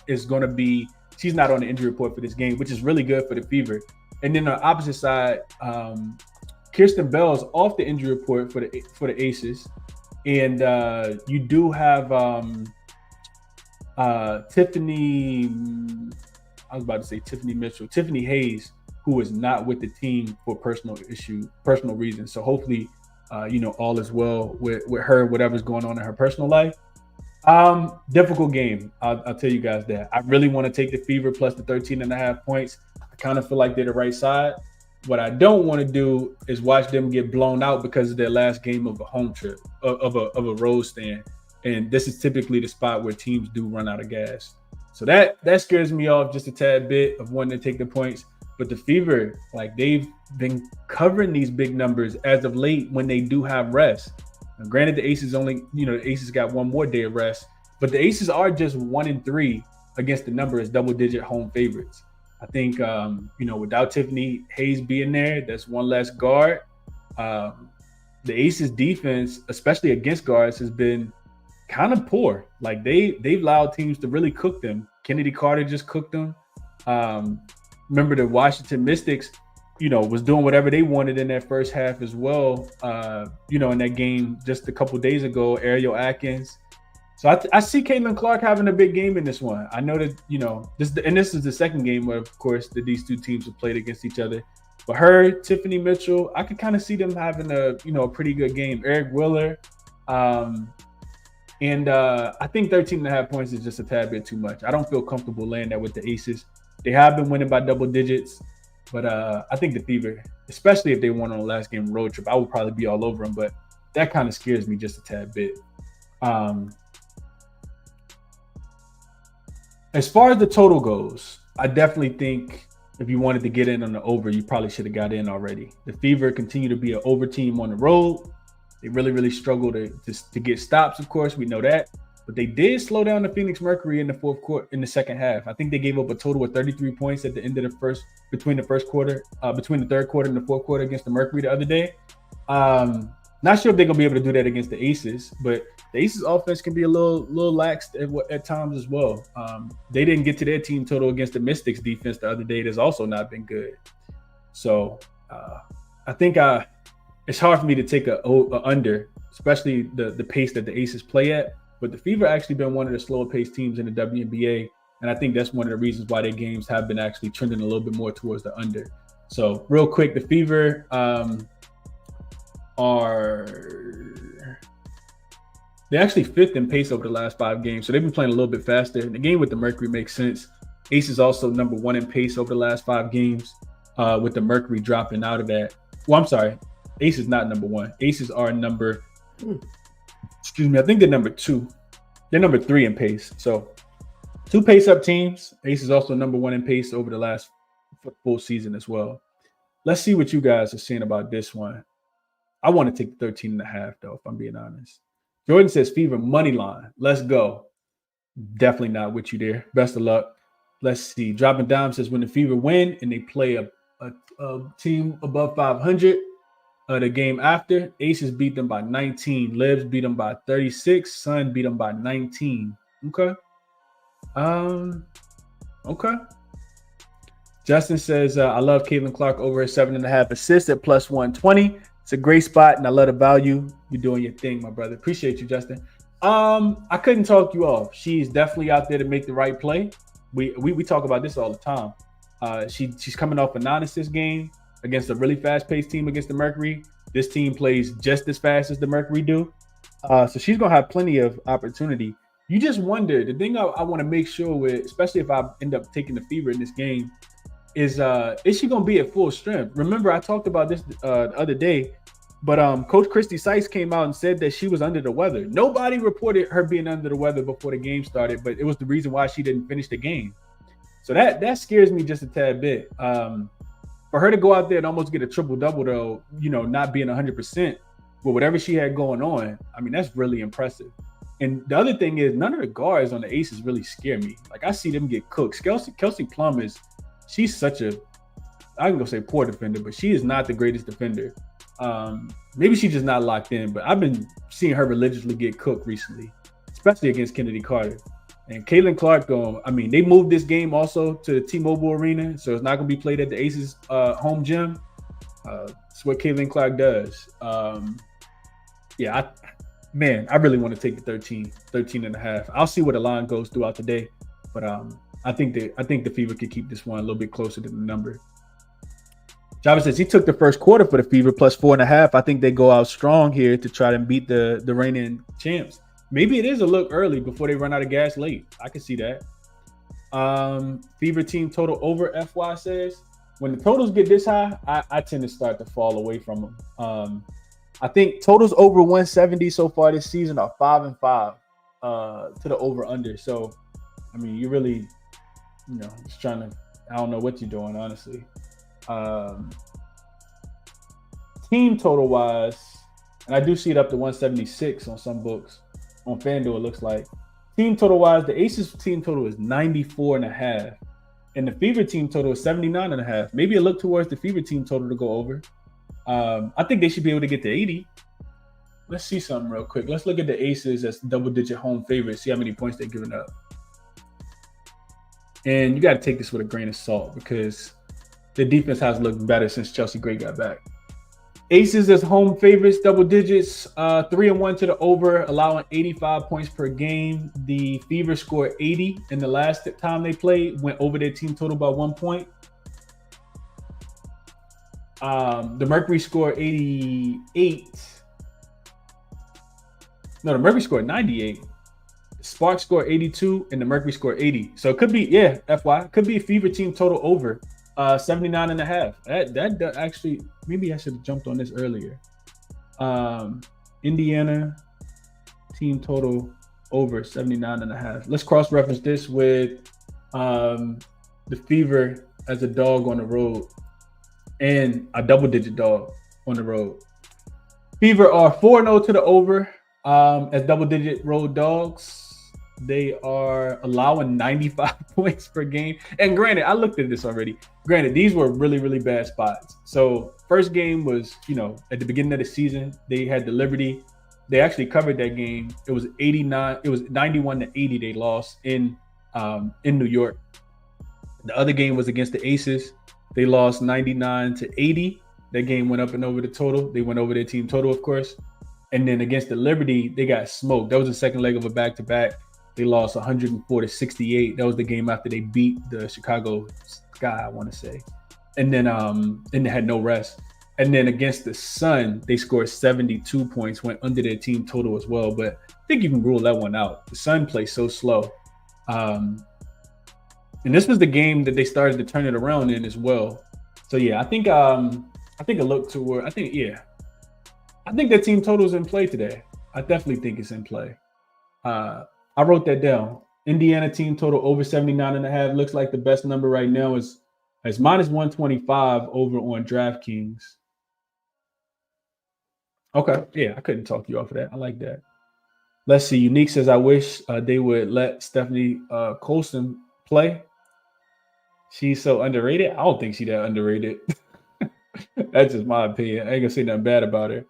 is going to be, she's not on the injury report for this game, which is really good for the Fever. And then on the opposite side, Kirsten Bell's off the injury report for the Aces. And you do have Tiffany Hayes, who is not with the team for personal reasons. So hopefully, all is well with her, whatever's going on in her personal life. Difficult game. I'll tell you guys that. I really want to take the Fever plus the 13.5 points. I kind of feel like they're the right side. What I don't want to do is watch them get blown out because of their last game of a home trip, of a road stand. And this is typically the spot where teams do run out of gas. So that scares me off just a tad bit of wanting to take the points. But the Fever, like, they've been covering these big numbers as of late when they do have rest. Now, granted, the Aces the Aces got 1 more day of rest, but the Aces are just 1-3 against the number as double-digit home favorites. I think, without Tiffany Hayes being there, that's one less guard. The Aces defense, especially against guards, has been kind of poor. Like, they've allowed teams to really cook them. Kennedy Carter just cooked them. Remember the Washington Mystics, was doing whatever they wanted in that first half as well. In that game just a couple days ago, Ariel Atkins. So I see Caitlin Clark having a big game in this one. I know that, this is the second game where, of course, that these two teams have played against each other. But her, Tiffany Mitchell, I could kind of see them having a pretty good game. Eric Willer. And I think 13.5 points is just a tad bit too much. I don't feel comfortable laying that with the Aces. They have been winning by double digits, but I think the Fever, especially if they won on the last game road trip, I would probably be all over them, but that kind of scares me just a tad bit. As far as the total goes, I definitely think if you wanted to get in on the over, you probably should have got in already. The Fever continue to be an over team on the road. They really, really struggle to get stops, of course. We know that. But they did slow down the Phoenix Mercury in the fourth quarter, in the second half. I think they gave up a total of 33 points at the end of between the third quarter and the fourth quarter against the Mercury the other day. Not sure if they're gonna be able to do that against the Aces, but the Aces offense can be a little lax at times as well. They didn't get to their team total against the Mystics defense the other day. That's also not been good. So I think it's hard for me to take a under, especially the pace that the Aces play at. But the Fever actually been one of the slower paced teams in the WNBA. And I think that's one of the reasons why their games have been actually trending a little bit more towards the under. So real quick, the Fever they're actually 5th in pace over the last 5 games. So they've been playing a little bit faster. And the game with the Mercury makes sense. Aces also number 1 in pace over the last 5 games, with the Mercury dropping out of that. Well, I'm sorry. Aces not number 1. Aces are I think they're number 2. They're number 3 in pace. So 2 pace up teams. Aces also number 1 in pace over the last full season as well. Let's see what you guys are saying about this one. I want to take the 13.5 though, if I'm being honest. Jordan says Fever money line. Let's go. Definitely not with you there. Best of luck. Let's see. Dropping Dime says when the Fever win and they play a team above 500, the game after, Aces beat them by 19. Libs beat them by 36. Sun beat them by 19. Okay. Okay. Justin says, I love Caitlin Clark over her 7.5 assists at plus 120. It's a great spot, and I love the value. You're doing your thing, my brother. Appreciate you, Justin. I couldn't talk you off. She's definitely out there to make the right play. We talk about this all the time. She's coming off a non-assist game against a really fast-paced team against the Mercury. This team plays just as fast as the Mercury do. So she's going to have plenty of opportunity. You just wonder, the thing I want to make sure with, especially if I end up taking the Fever in this game, is she going to be at full strength? Remember, I talked about this the other day, but Coach Christy Sykes came out and said that she was under the weather. Nobody reported her being under the weather before the game started, but it was the reason why she didn't finish the game. So that scares me just a tad bit. For her to go out there and almost get a triple-double, though, not being 100%, with whatever she had going on, I mean, that's really impressive. And the other thing is, none of the guards on the Aces really scare me. Like, I see them get cooked. Kelsey Plum she's such a, I'm going to say poor defender, but she is not the greatest defender. Maybe she's just not locked in, but I've been seeing her religiously get cooked recently, especially against Kennedy Carter. And Caitlin Clark, they moved this game also to the T-Mobile Arena, so it's not going to be played at the Aces home gym. It's what Caitlin Clark does. I really want to take the 13 and a half. I'll see where the line goes throughout the day, but I think the Fever could keep this one a little bit closer to the number. Java says he took the first quarter for the Fever plus 4.5. I think they go out strong here to try to beat the reigning champs. Maybe it is a look early before they run out of gas late. I can see that. Fever team total over, FY says. When the totals get this high, I tend to start to fall away from them. I think totals over 170 so far this season are 5-5 to the over-under. So, I mean, you really, just trying to, I don't know what you're doing, honestly. Team total-wise, and I do see it up to 176 on some books. On FanDuel, it looks like. Team total-wise, the Aces team total is 94.5. And the Fever team total is 79.5. Maybe a look towards the Fever team total to go over. I think they should be able to get to 80. Let's see something real quick. Let's look at the Aces as double-digit home favorites, see how many points they're giving up. And you got to take this with a grain of salt because the defense has looked better since Chelsea Gray got back. Aces as home favorites, double digits, 3-1 to the over, allowing 85 points per game. The Fever scored 80 in the last time they played, went over their team total by 1 point. The Mercury scored 88. No, the Mercury scored 98. The Sparks scored 82, and the Mercury scored 80. So it could be, FY, could be a Fever team total over 79.5. That actually, maybe I should have jumped on this earlier. Indiana team total over 79.5. Let's cross-reference this with the Fever as a dog on the road and a double-digit dog on the road. Fever are 4-0 to the over as double-digit road dogs. They are allowing 95 points per game. And granted, I looked at this already. Granted, these were really, really bad spots. So first game was, at the beginning of the season, they had the Liberty. They actually covered that game. It was 89. It was 91-80. They lost in New York. The other game was against the Aces. They lost 99-80. That game went up and over the total. They went over their team total, of course. And then against the Liberty, they got smoked. That was the second leg of a back-to-back. They lost 104-68. That was the game after they beat the Chicago Sky, I want to say. And then they had no rest. And then against the Sun, they scored 72 points, went under their team total as well. But I think you can rule that one out. The Sun plays so slow. And this was the game that they started to turn it around in as well. So yeah, I think a look toward, I think that team total is in play today. I definitely think it's in play. I wrote that down. Indiana team total over 79.5. Looks like the best number right now is minus 125 over on DraftKings. Okay. Yeah, I couldn't talk you off of that. I like that. Let's see. Unique says, I wish they would let Stephanie Colson play. She's so underrated. I don't think she's that underrated. That's just my opinion. I ain't gonna say nothing bad about her.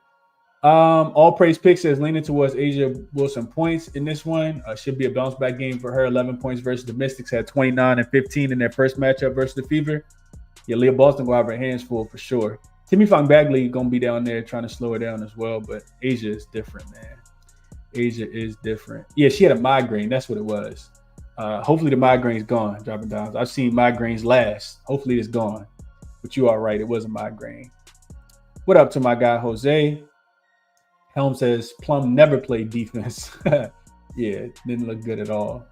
All Praise Pick says leaning towards Asia Wilson points in this one. Should be a bounce back game for her. 11 points versus the Mystics, had 29 and 15 in their first matchup versus the Fever. Yeah, Leah Boston will have her hands full for sure. Timmy Fong Bagley gonna be down there trying to slow her down as well, but Asia is different, man. Asia is different. Yeah, she had a migraine. That's what it was. Hopefully the migraine's gone, dropping down. I've seen migraines last. Hopefully it's gone. But you are right. It was a migraine. What up to my guy, Jose? Helm says, Plum never played defense. Yeah, didn't look good at all.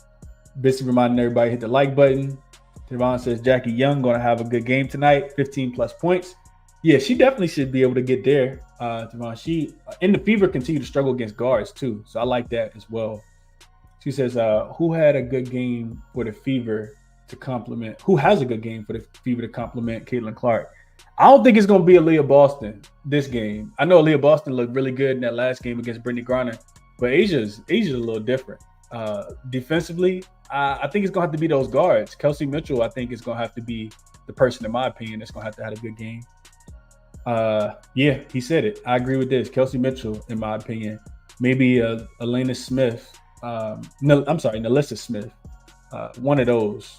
Busy reminding everybody hit the like button. Devon says, Jackie Young going to have a good game tonight. 15 plus points. Yeah, she definitely should be able to get there. Devon, she in the Fever continue to struggle against guards too. So I like that as well. She says, who had a good game for the Fever to compliment? Who has a good game for the Fever to compliment Caitlin Clark? I don't think it's going to be Aaliyah Boston this game. I know Aaliyah Boston looked really good in that last game against Brittany Griner, but Asia's a little different. Defensively, I think it's going to have to be those guards. Kelsey Mitchell, I think, is going to have to be the person, in my opinion, that's going to have a good game. Yeah, he said it. I agree with this. Kelsey Mitchell, in my opinion. Maybe Elena Smith. Nalissa Smith. One of those.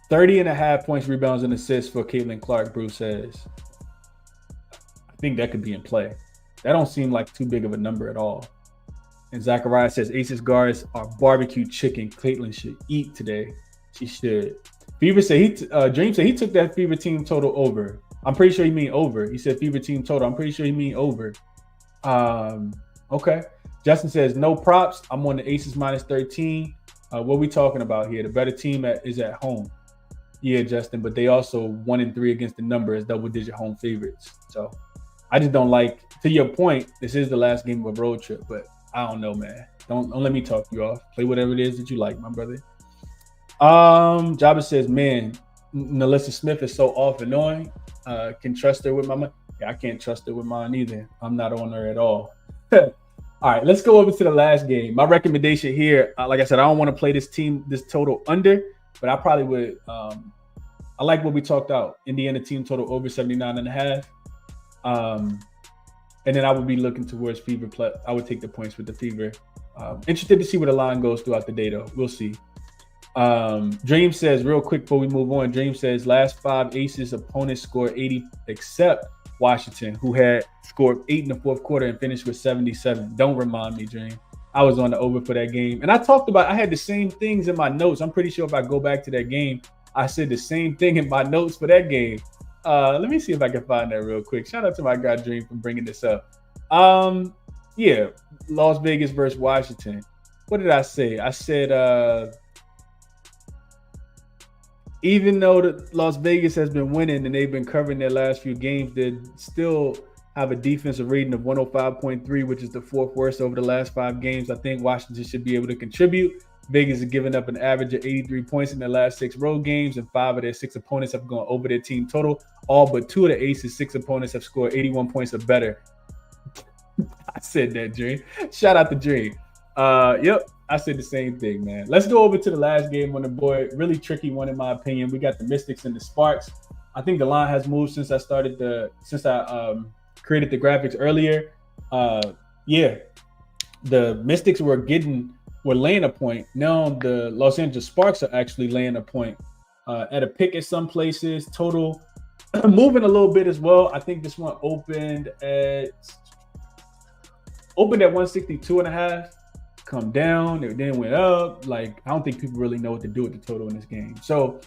30.5 points, rebounds, and assists for Caitlin Clark, Bruce says. I think that could be in play. That don't seem like too big of a number at all. And Zachariah says, Aces guards are barbecue chicken. Caitlin should eat today. She should. Fever said Dream said he took that Fever team total over. I'm pretty sure he mean over. He said Fever team total. I'm pretty sure he mean over. Okay. Justin says no props. I'm on the Aces minus 13. What we talking about here? The better team is at home. Yeah, Justin, but they also 1-3 against the number as double-digit home favorites. So I just don't like. To your point, this is the last game of a road trip, but I don't know, man. Don't let me talk you off. Play whatever it is that you like, my brother. Jabba says, man, Nalissa Smith is so off and on. Can trust her with my money. Yeah, I can't trust her with mine either. I'm not on her at all. All right, let's go over to the last game. My recommendation here, like I said, I don't want to play this total under, but I probably would. I like what we talked out. Indiana team total over 79.5. And then I would be looking towards Fever. I would take the points with the Fever. Interested to see where the line goes throughout the day, though. We'll see. Dream says, real quick before we move on, Dream says last 5 Aces opponents scored 80 except Washington, who had scored 8 in the fourth quarter and finished with 77. Don't remind me, Dream. I was on the over for that game. And I had the same things in my notes. I'm pretty sure if I go back to that game, I said the same thing in my notes for that game. Let me see if I can find that real quick. Shout out to my guy Dream for bringing this up. Yeah, Las Vegas versus Washington. What did I say? I said even though Las Vegas has been winning and they've been covering their last few games, they still have a defensive rating of 105.3, which is the 4th worst over the last 5 games. I think Washington should be able to contribute. Vegas has given up an average of 83 points in their last 6 road games, and 5 of their 6 opponents have gone over their team total. All but 2 of the Aces' 6 opponents have scored 81 points or better. I said that, Dream. Shout out to Dream. Yep, I said the same thing, man. Let's go over to the last game on the board. Really tricky one, in my opinion. We got the Mystics and the Sparks. I think the line has moved since I created the graphics earlier. Yeah, the Mystics were laying a point. Now the Los Angeles Sparks are actually laying a point at a pick at some places. Total moving a little bit as well. I think this one opened at 162.5. Come down, it then went up. Like, I don't think people really know what to do with the total in this game. So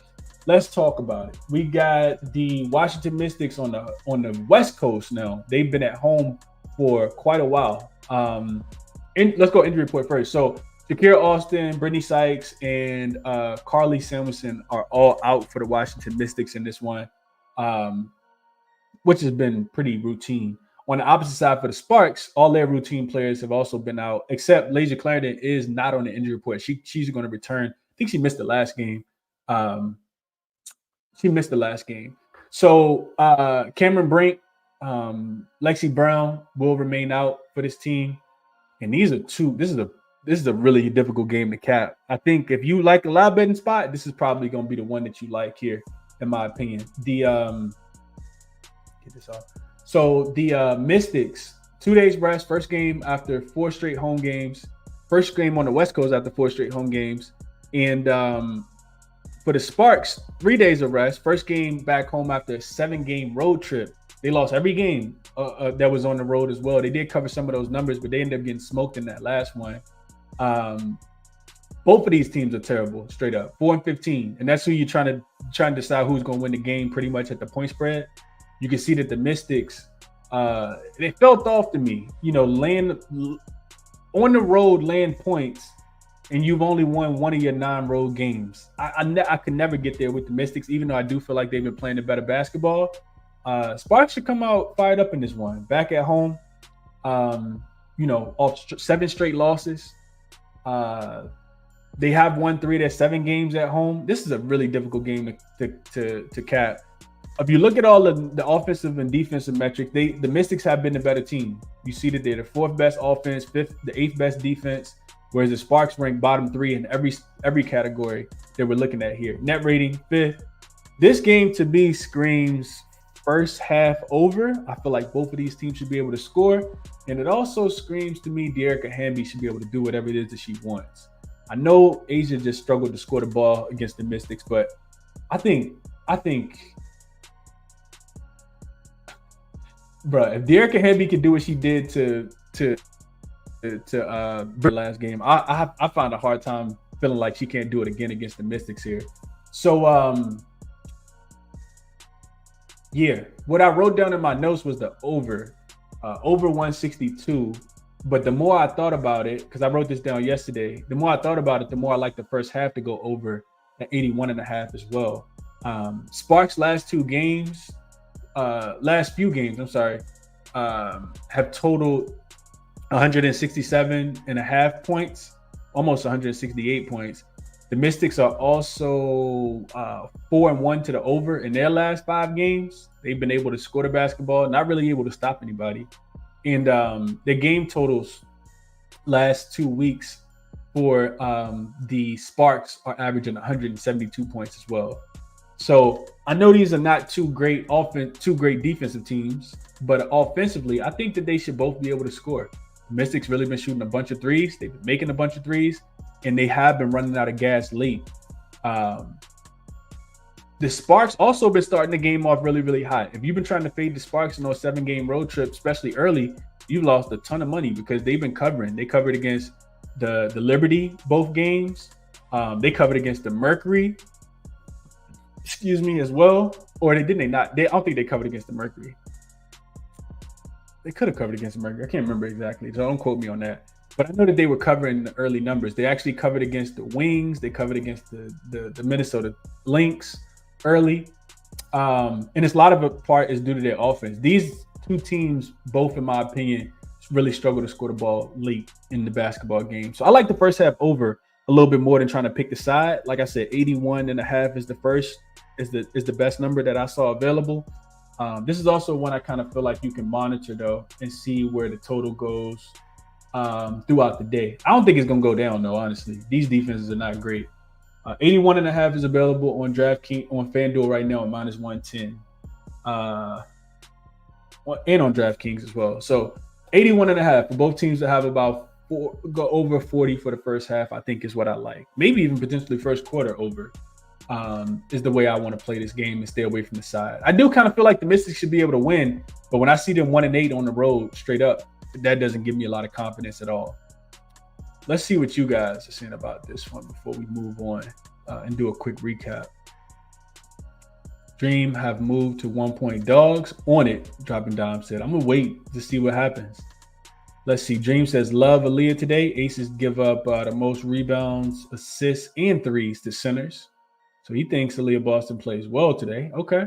let's talk about it. We got the Washington Mystics on the West Coast now. They've been at home for quite a while. Let's go injury report first. So Shakira Austin, Brittany Sykes, and Carly Samuelson are all out for the Washington Mystics in this one, which has been pretty routine. On the opposite side for the Sparks, all their routine players have also been out, except Lasia Clarendon is not on the injury report. She's going to return. I think she missed the last game. So Cameron Brink, Lexi Brown will remain out for this team. And these are two. This is a really difficult game to cap. I think if you like a live betting spot, this is probably going to be the one that you like here, in my opinion. Get this off. So the Mystics, 2 days rest, first game after 4 straight home games, first game on the West Coast after 4 straight home games. And For the Sparks, 3 days of rest. First game back home after a 7-game road trip. They lost every game that was on the road as well. They did cover some of those numbers, but they ended up getting smoked in that last one. Both of these teams are terrible, straight up. 4-15, and that's who you're trying to decide who's going to win the game. Pretty much at the point spread, you can see that the Mystics, they felt off to me. Land on the road, land points, and you've only won one of your 9 road games. I could never get there with the Mystics, even though I do feel like they've been playing a better basketball. Sparks should come out fired up in this one. Back at home, off 7 straight losses. They have won 3 of their 7 games at home. This is a really difficult game to cap. If you look at all of the offensive and defensive metrics, the Mystics have been the better team. You see that they're the 4th best offense, the 8th best defense, whereas the Sparks rank bottom 3 in every category that we're looking at here. Net rating, 5th. This game to me screams first half over. I feel like both of these teams should be able to score. And it also screams to me Dearica Hamby should be able to do whatever it is that she wants. I know Asia just struggled to score the ball against the Mystics, but I think, bro, if Dearica Hamby could do what she did to last game, I find a hard time feeling like she can't do it again against the Mystics here. So, yeah, what I wrote down in my notes was the over 162. But the more I thought about it, because I wrote this down yesterday, the more I thought about it, the more I like the first half to go over at 81.5 as well. Sparks last few games, have totaled 167.5 points, almost 168 points. The Mystics are also 4-1 to the over in their last 5 games. They've been able to score the basketball, not really able to stop anybody. And the game totals last 2 weeks for the Sparks are averaging 172 points as well. So I know these are not two great defensive teams, but offensively, I think that they should both be able to score. The Mystics really been shooting a bunch of threes. They've been making a bunch of threes, and they have been running out of gas late. The Sparks also been starting the game off really, really hot. If you've been trying to fade the Sparks in those 7-game road trips, especially early, you've lost a ton of money because they've been covering. They covered against the Liberty both games. They covered against the Mercury, as well. Or I don't think they covered against the Mercury. They could have covered against the Mercury. I can't remember exactly, so don't quote me on that. But I know that they were covering the early numbers. They actually covered against the Wings. They covered against the Minnesota Lynx early. And it's a lot of a part is due to their offense. These two teams, both in my opinion, really struggle to score the ball late in the basketball game. So I like the first half over a little bit more than trying to pick the side. Like I said, 81.5 is the best number that I saw available. This is also one I kind of feel like you can monitor though and see where the total goes throughout the day. I don't think it's gonna go down though, honestly. These defenses are not great. 81.5 is available on DraftKings on FanDuel right now at -110. And on DraftKings as well. So 81.5 for both teams to have about go over 40 for the first half, I think is what I like. Maybe even potentially first quarter over is the way I want to play this game and stay away from the side. I do kind of feel like the Mystics should be able to win, but when I see them 1-8 on the road straight up, that doesn't give me a lot of confidence at all. Let's see what you guys are saying about this one before we move on and do a quick recap. Dream have moved to 1-point dogs on it, Dropping Dime said. I'm going to wait to see what happens. Let's see. Dream says, love Aaliyah today. Aces give up the most rebounds, assists, and threes to centers. So he thinks Aaliyah Boston plays well today. Okay.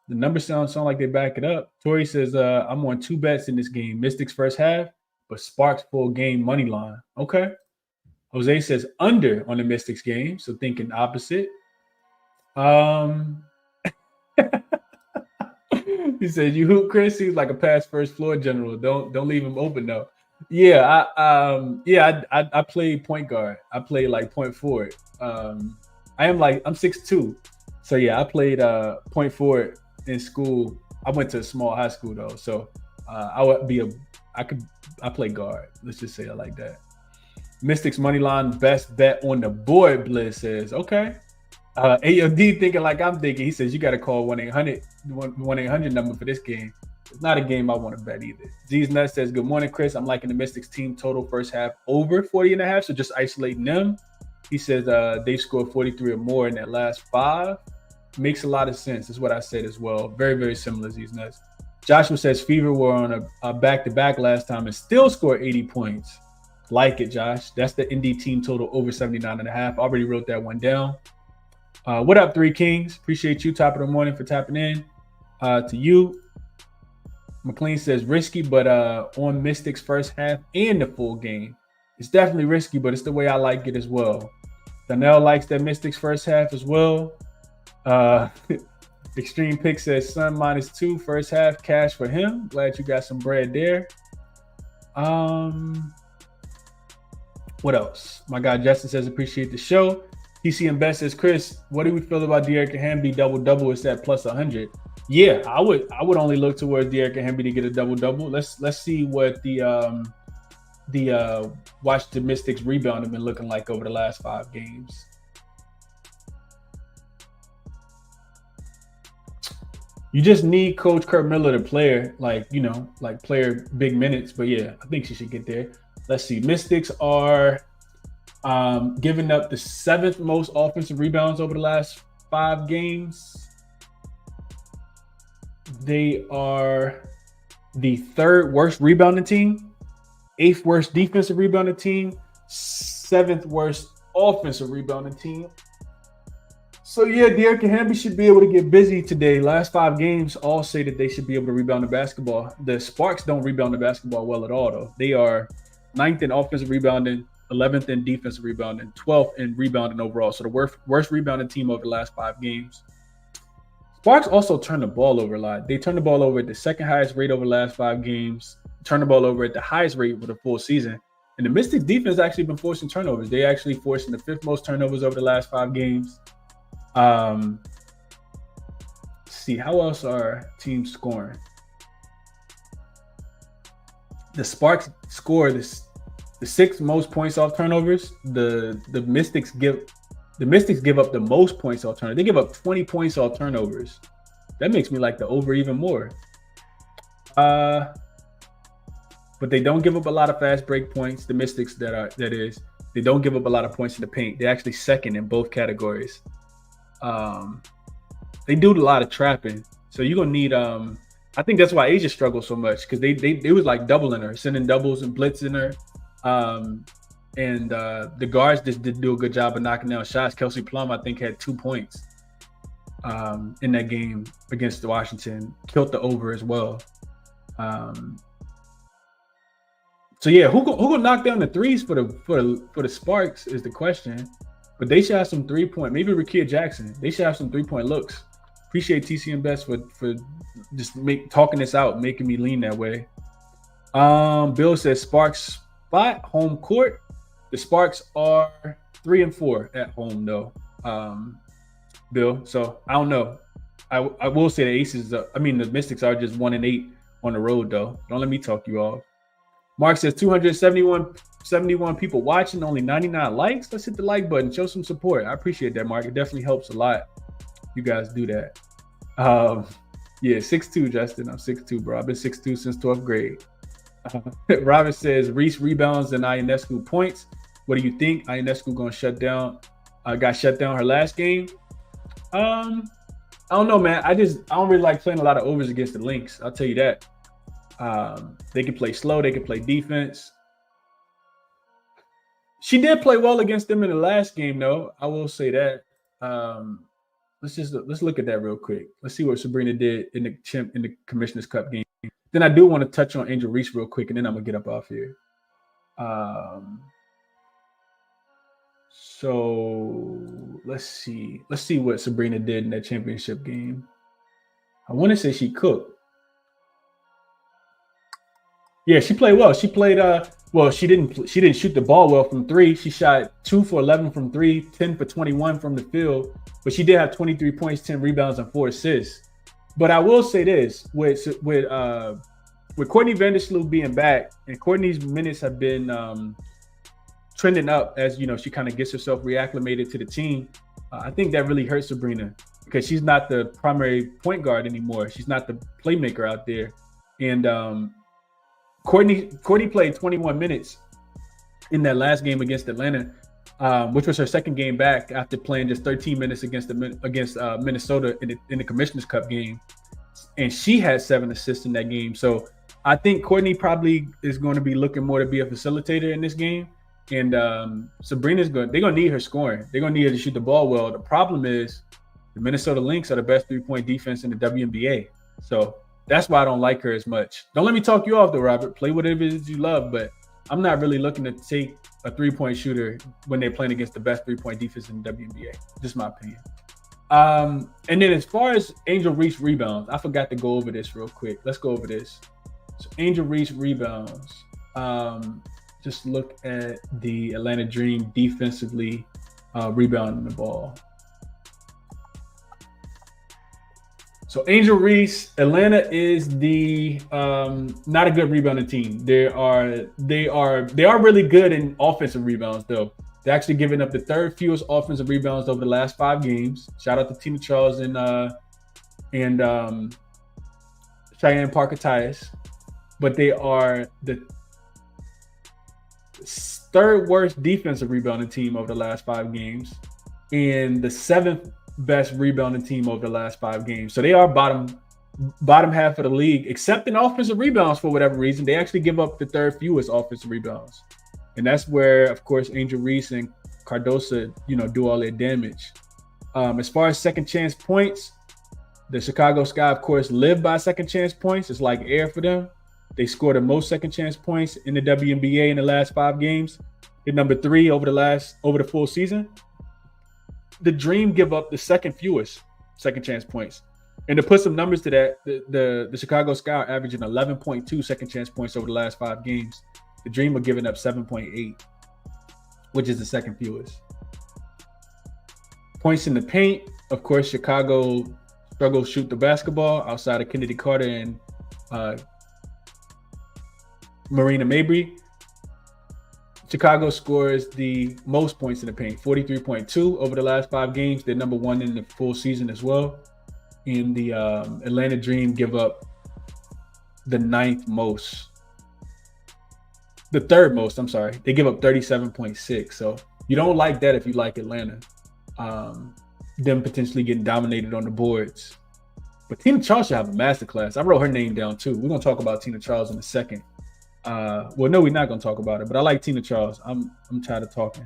The numbers sound like they back it up. Tori says, I'm on 2 bets in this game. Mystics first half, but Sparks full game money line. Okay. Jose says under on the Mystics game. So thinking opposite. He said, you hoop Chris. He's like a pass first floor general. Don't leave him open though. Yeah, I play point guard. I play like point forward. I'm 6'2". So yeah, I played point forward in school. I went to a small high school though. So I play guard. Let's just say it like that. Mystics money line best bet on the board, Bliss says. Okay. AOD thinking like I'm thinking. He says you got to call 1-800 number for this game. It's not a game I want to bet either. Z's Nut says, good morning, Chris. I'm liking the Mystics team total first half over 40.5. So just isolating them. He says they've scored 43 or more in that last 5. Makes a lot of sense. That's what I said as well. Very, very similar, Z's Nuts. Joshua says Fever were on a back-to-back last time and still scored 80 points. Like it, Josh. That's the ND team total over 79.5. I already wrote that one down. What up, Three Kings? Appreciate you, top of the morning, for tapping in. To you. McLean says risky, but on Mystics first half and the full game. It's definitely risky, but it's the way I like it as well. Donnell likes that Mystics first half as well. Extreme Pick says Sun -2 first half, cash for him. Glad you got some bread there. What else? My guy Justin says appreciate the show. TCM Best says, Chris, what do we feel about De'Aaron Hamby double-double? It's at plus 100. Yeah, I would only look towards De'Aaron Hamby to get a double-double. Let's see what the watch the Mystics rebound have been looking like over the last 5 games. You just need Coach Kurt Miller to play player big minutes. But yeah, I think she should get there. Let's see. Mystics are giving up the 7th most offensive rebounds over the last 5 games. They are the 3rd worst rebounding team, 8th worst defensive rebounding team, 7th worst offensive rebounding team. So yeah, De'Aaron Hamby should be able to get busy today. Last 5 games all say that they should be able to rebound the basketball. The Sparks don't rebound the basketball well at all, though. They are 9th in offensive rebounding, 11th in defensive rebounding, 12th in rebounding overall. So the worst rebounding team over the last 5 games. Sparks also turn the ball over a lot. They turn the ball over at the 2nd highest rate over the last 5 games, turn the ball over at the highest rate for the full season. And the Mystics defense actually been forcing turnovers. They actually forcing the 5th most turnovers over the last 5 games. See, how else are teams scoring? The Sparks score the 6th most points off turnovers. The Mystics give up the most points off turnovers. They give up 20 points off turnovers. That makes me like the over even more. But they don't give up a lot of fast break points. The Mystics they don't give up a lot of points in the paint. They're actually 2nd in both categories. They do a lot of trapping. So you're gonna need I think that's why Asia struggles so much, because they was like doubling her, sending doubles and blitzing her. And the guards just didn't do a good job of knocking down shots. Kelsey Plum, I think, had 2 points in that game against Washington. Killed the over as well. So yeah, who gonna knock down the threes for the Sparks is the question. But they should have some 3-point. Maybe Rakia Jackson. They should have some 3-point looks. Appreciate TCM Best for just talking this out, making me lean that way. Bill says Sparks spot home court. The Sparks are 3-4 at home though. Bill. So I don't know. I will say the Mystics are just 1-8 on the road though. Don't let me talk you off. Mark says 271 people watching, only 99 likes. Let's hit the like button. Show some support. I appreciate that, Mark. It definitely helps a lot. You guys do that. Yeah, 6'2", Justin. I'm 6'2", bro. I've been 6'2" since 12th grade. Robert says Reese rebounds and Ionescu points. What do you think? Ionescu got shut down her last game. I don't know, man. I don't really like playing a lot of overs against the Lynx. I'll tell you that. They can play slow. They can play defense. She did play well against them in the last game, though. I will say that. Let's look at that real quick. Let's see what Sabrina did in the Commissioner's Cup game. Then I do want to touch on Angel Reese real quick, and then I'm gonna get up off here. So let's see what Sabrina did in that championship game. I want to say she cooked. Yeah, she played well. She played she didn't shoot the ball well from 3. She shot 2 for 11 from 3, 10 for 21 from the field, but she did have 23 points, 10 rebounds, and 4 assists. But I will say this, with Courtney Vandersloot being back, and Courtney's minutes have been trending up as she kind of gets herself reacclimated to the team. I think that really hurts Sabrina because she's not the primary point guard anymore. She's not the playmaker out there. And Courtney played 21 minutes in that last game against Atlanta, which was her second game back after playing just 13 minutes against Minnesota in the Commissioner's Cup game. And she had 7 assists in that game. So I think Courtney probably is going to be looking more to be a facilitator in this game. And Sabrina's they're going to need her scoring. They're going to need her to shoot the ball well. The problem is the Minnesota Lynx are the best 3-point defense in the WNBA. So that's why I don't like her as much. Don't let me talk you off though, Robert. Play whatever it is you love, but I'm not really looking to take a 3-point shooter when they're playing against the best 3-point defense in the WNBA. Just my opinion. And then as far as Angel Reese rebounds, I forgot to go over this real quick. Let's go over this. So Angel Reese rebounds. Just look at the Atlanta Dream defensively rebounding the ball. So Angel Reese, Atlanta is the not a good rebounding team. They are really good in offensive rebounds though. They're actually giving up the 3rd fewest offensive rebounds over the last 5 games. Shout out to Tina Charles and Cheyenne Parker-Tyus. But they are the 3rd worst defensive rebounding team over the last 5 games and the 7th best rebounding team over the last 5 games. So they are bottom half of the league, except in offensive rebounds for whatever reason. They actually give up the 3rd fewest offensive rebounds. And that's where, of course, Angel Reese and Cardosa, do all their damage. As far as second chance points, the Chicago Sky, of course, live by second chance points. It's like air for them. They scored the most second chance points in the WNBA in the last 5 games. They're number 3 over the full season. The Dream give up the 2nd fewest second chance points. And to put some numbers to that, the Chicago Sky are averaging 11.2 second chance points over the last 5 games. The Dream are giving up 7.8, which is the 2nd fewest. Points in the paint, of course, Chicago struggles to shoot the basketball outside of Kennedy Carter and Marina Mabry. Chicago scores the most points in the paint, 43.2 over the last 5 games. They're number 1 in the full season as well. And the Atlanta Dream give up the 9th most. The 3rd most, I'm sorry. They give up 37.6. So you don't like that if you like Atlanta. Them potentially getting dominated on the boards. But Tina Charles should have a masterclass. I wrote her name down too. We're going to talk about Tina Charles in a second. Well, no, we're not going to talk about it, but I like Tina Charles. I'm tired of talking.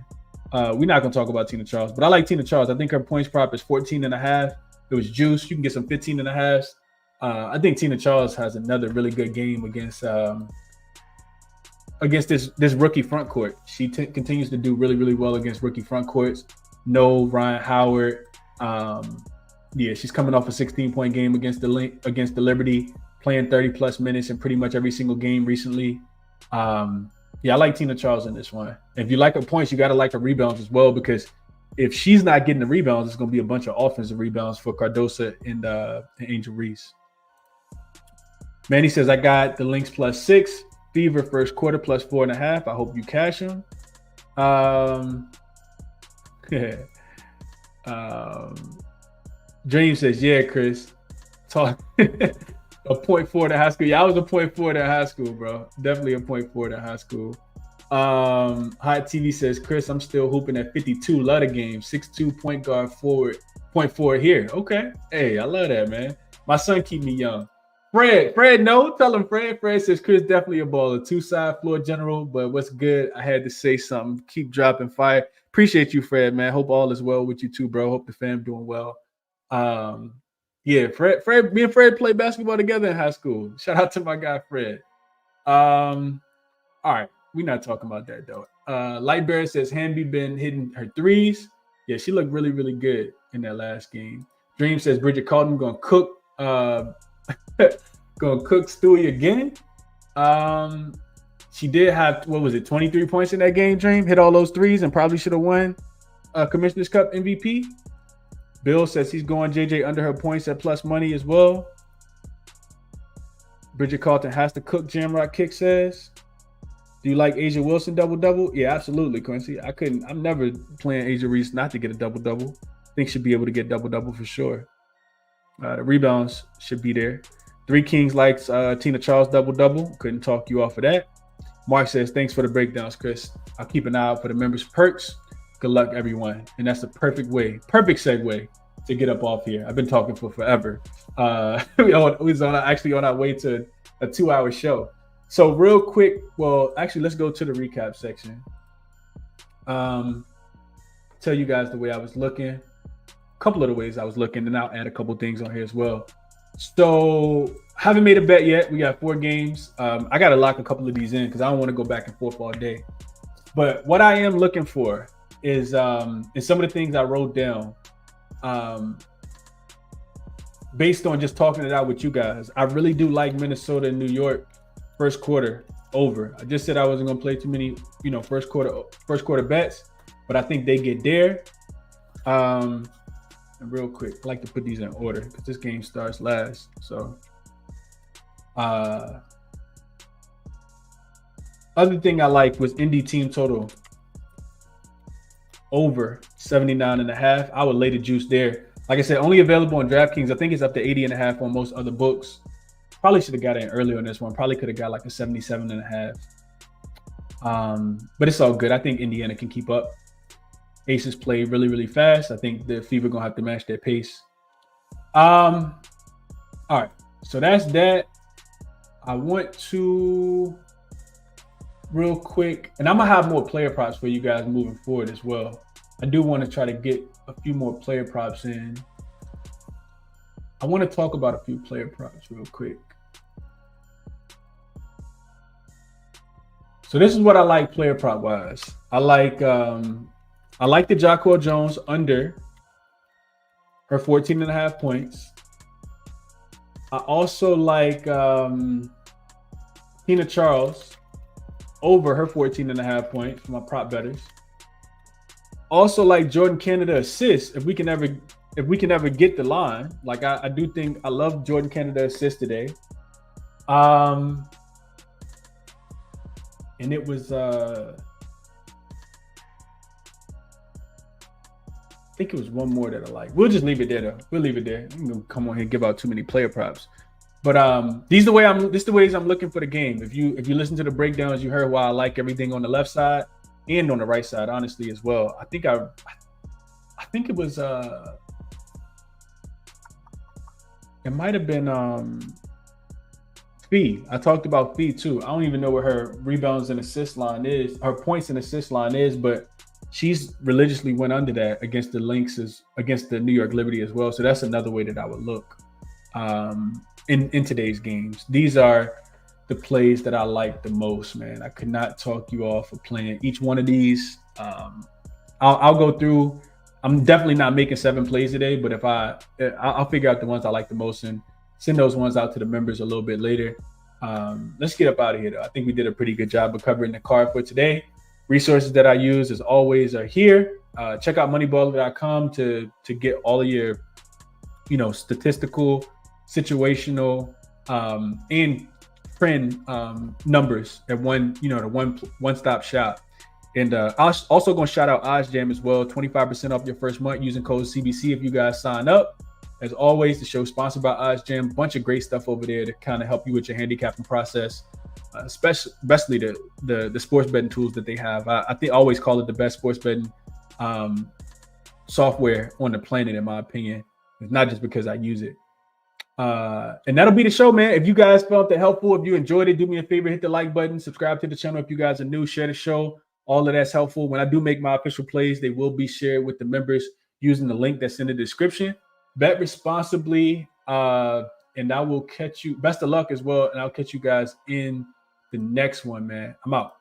We're not going to talk about Tina Charles, but I like Tina Charles. I think her points prop is 14.5. It was juice. You can get some 15.5. I think Tina Charles has another really good game against this rookie front court. She continues to do really, really well against rookie front courts. No Ryan Howard. She's coming off a 16-point game against the Liberty, playing 30-plus minutes in pretty much every single game recently. I like Tina Charles in this one. If you like her points, you got to like her rebounds as well, because if she's not getting the rebounds, it's going to be a bunch of offensive rebounds for Cardosa and Angel Reese. Manny says, I got the Lynx +6. Fever first quarter +4.5. I hope you cash them. Dream says, yeah, Chris. Talk a 0.4 to high school. Yeah, I was a 0.4 to high school, bro. Definitely a 0.4 to high school. Hot TV says, Chris, I'm still hooping at 52. Love the game. 6'2 point guard forward. 0.4 here. Okay. Hey, I love that, man. My son keep me young. Fred, no. Tell him, Fred. Fred says, Chris, definitely a baller. 2-side floor general, but what's good? I had to say something. Keep dropping fire. Appreciate you, Fred, man. Hope all is well with you too, bro. Hope the fam doing well. Fred, me and Fred played basketball together in high school. Shout out to my guy, Fred. All right. We're not talking about that, though. Lightbearer says, Hamby been hitting her threes. Yeah, she looked really, really good in that last game. Dream says, Bridget Carlton going to cook Stewie again. She did have, 23 points in that game, Dream? Hit all those threes and probably should have won Commissioner's Cup MVP. Bill says he's going JJ under her points at plus money as well. Bridget Carlton has to cook, Jamrock Kick says. Do you like Asia Wilson double-double? Yeah, absolutely, Quincy. I'm never playing Asia Reese not to get a double-double. think should be able to get double-double for sure. The rebounds should be there. 3 Kings likes Tina Charles double-double. Couldn't talk you off of that. Mark says, thanks for the breakdowns, Chris. I'll keep an eye out for the members' perks. Good luck, everyone. And that's the perfect segue to get up off here. I've been talking for forever. We was actually on our way to a 2-hour show. So real quick, well, actually, let's go to the recap section. Tell you guys the way I was looking. A couple of the ways I was looking, and I'll add a couple things on here as well. So haven't made a bet yet. We got 4 games. I got to lock a couple of these in because I don't want to go back and forth all day. But what I am looking for is some of the things I wrote down based on just talking it out with you guys. I really do like Minnesota and New York first quarter over. I just said I wasn't going to play too many, first quarter bets, but I think they get there. And real quick, I like to put these in order because this game starts last. So, other thing I like was Indy team total over 79.5. I would lay the juice there. Like I said, only available on DraftKings. I think it's up to 80.5 on most other books. Probably should have got in earlier on this one. Probably could have got like a 77.5. But it's all good. I think Indiana can keep up. Aces play really, really fast. I think the Fever gonna have to match their pace. All right. So that's that. I want to real quick, and I'm gonna have more player props for you guys moving forward as well. I do want to try to get a few more player props in. I want to talk about a few player props real quick. So this is what I like player prop wise. I like the Jacquel Jones under her 14.5 points. I also like Tina Charles over her 14.5 points for my prop bettors. Also like Jordan Canada assists if we can ever get the line. Like I do think I love Jordan Canada assist today. And it was I think it was one more that I like. We'll just leave it there though. We'll leave it there. I'm gonna come on here and give out too many player props. But this is the ways I'm looking for the game. If you listen to the breakdowns, you heard why I like everything on the left side and on the right side, honestly, as well. I think it was it might have been Fee. I talked about Fee too. I don't even know what her rebounds and assist line is, her points and assist line is, but she's religiously went under that against the Lynx, against the New York Liberty as well. So that's another way that I would look in today's games. These are the plays that I like the most, man. I could not talk you off of playing each one of these. I'll go through. I'm definitely not making 7 plays today, but if I'll figure out the ones I like the most and send those ones out to the members a little bit later. Let's get up out of here though. I think we did a pretty good job of covering the card for today. Resources that I use as always are here. Check out moneyballer.com to get all of your, statistical, situational, and trend numbers at one-stop shop. And I was also going to shout out OddsJam as well. 25% off your first month using code CBC if you guys sign up. As always, the show is sponsored by OddsJam. A bunch of great stuff over there to kind of help you with your handicapping process, especially the sports betting tools that they have. I think I always call it the best sports betting software on the planet, in my opinion. It's not just because I use it. And that'll be the show, man. If you guys felt it helpful, if you enjoyed it, do me a favor, hit the like button, subscribe to the channel if you guys are new, share the show. All of that's helpful. When I do make my official plays, they will be shared with the members using the link that's in the description. Bet responsibly, and I will catch you. Best of luck as well, and I'll catch you guys in the next one, man. I'm out.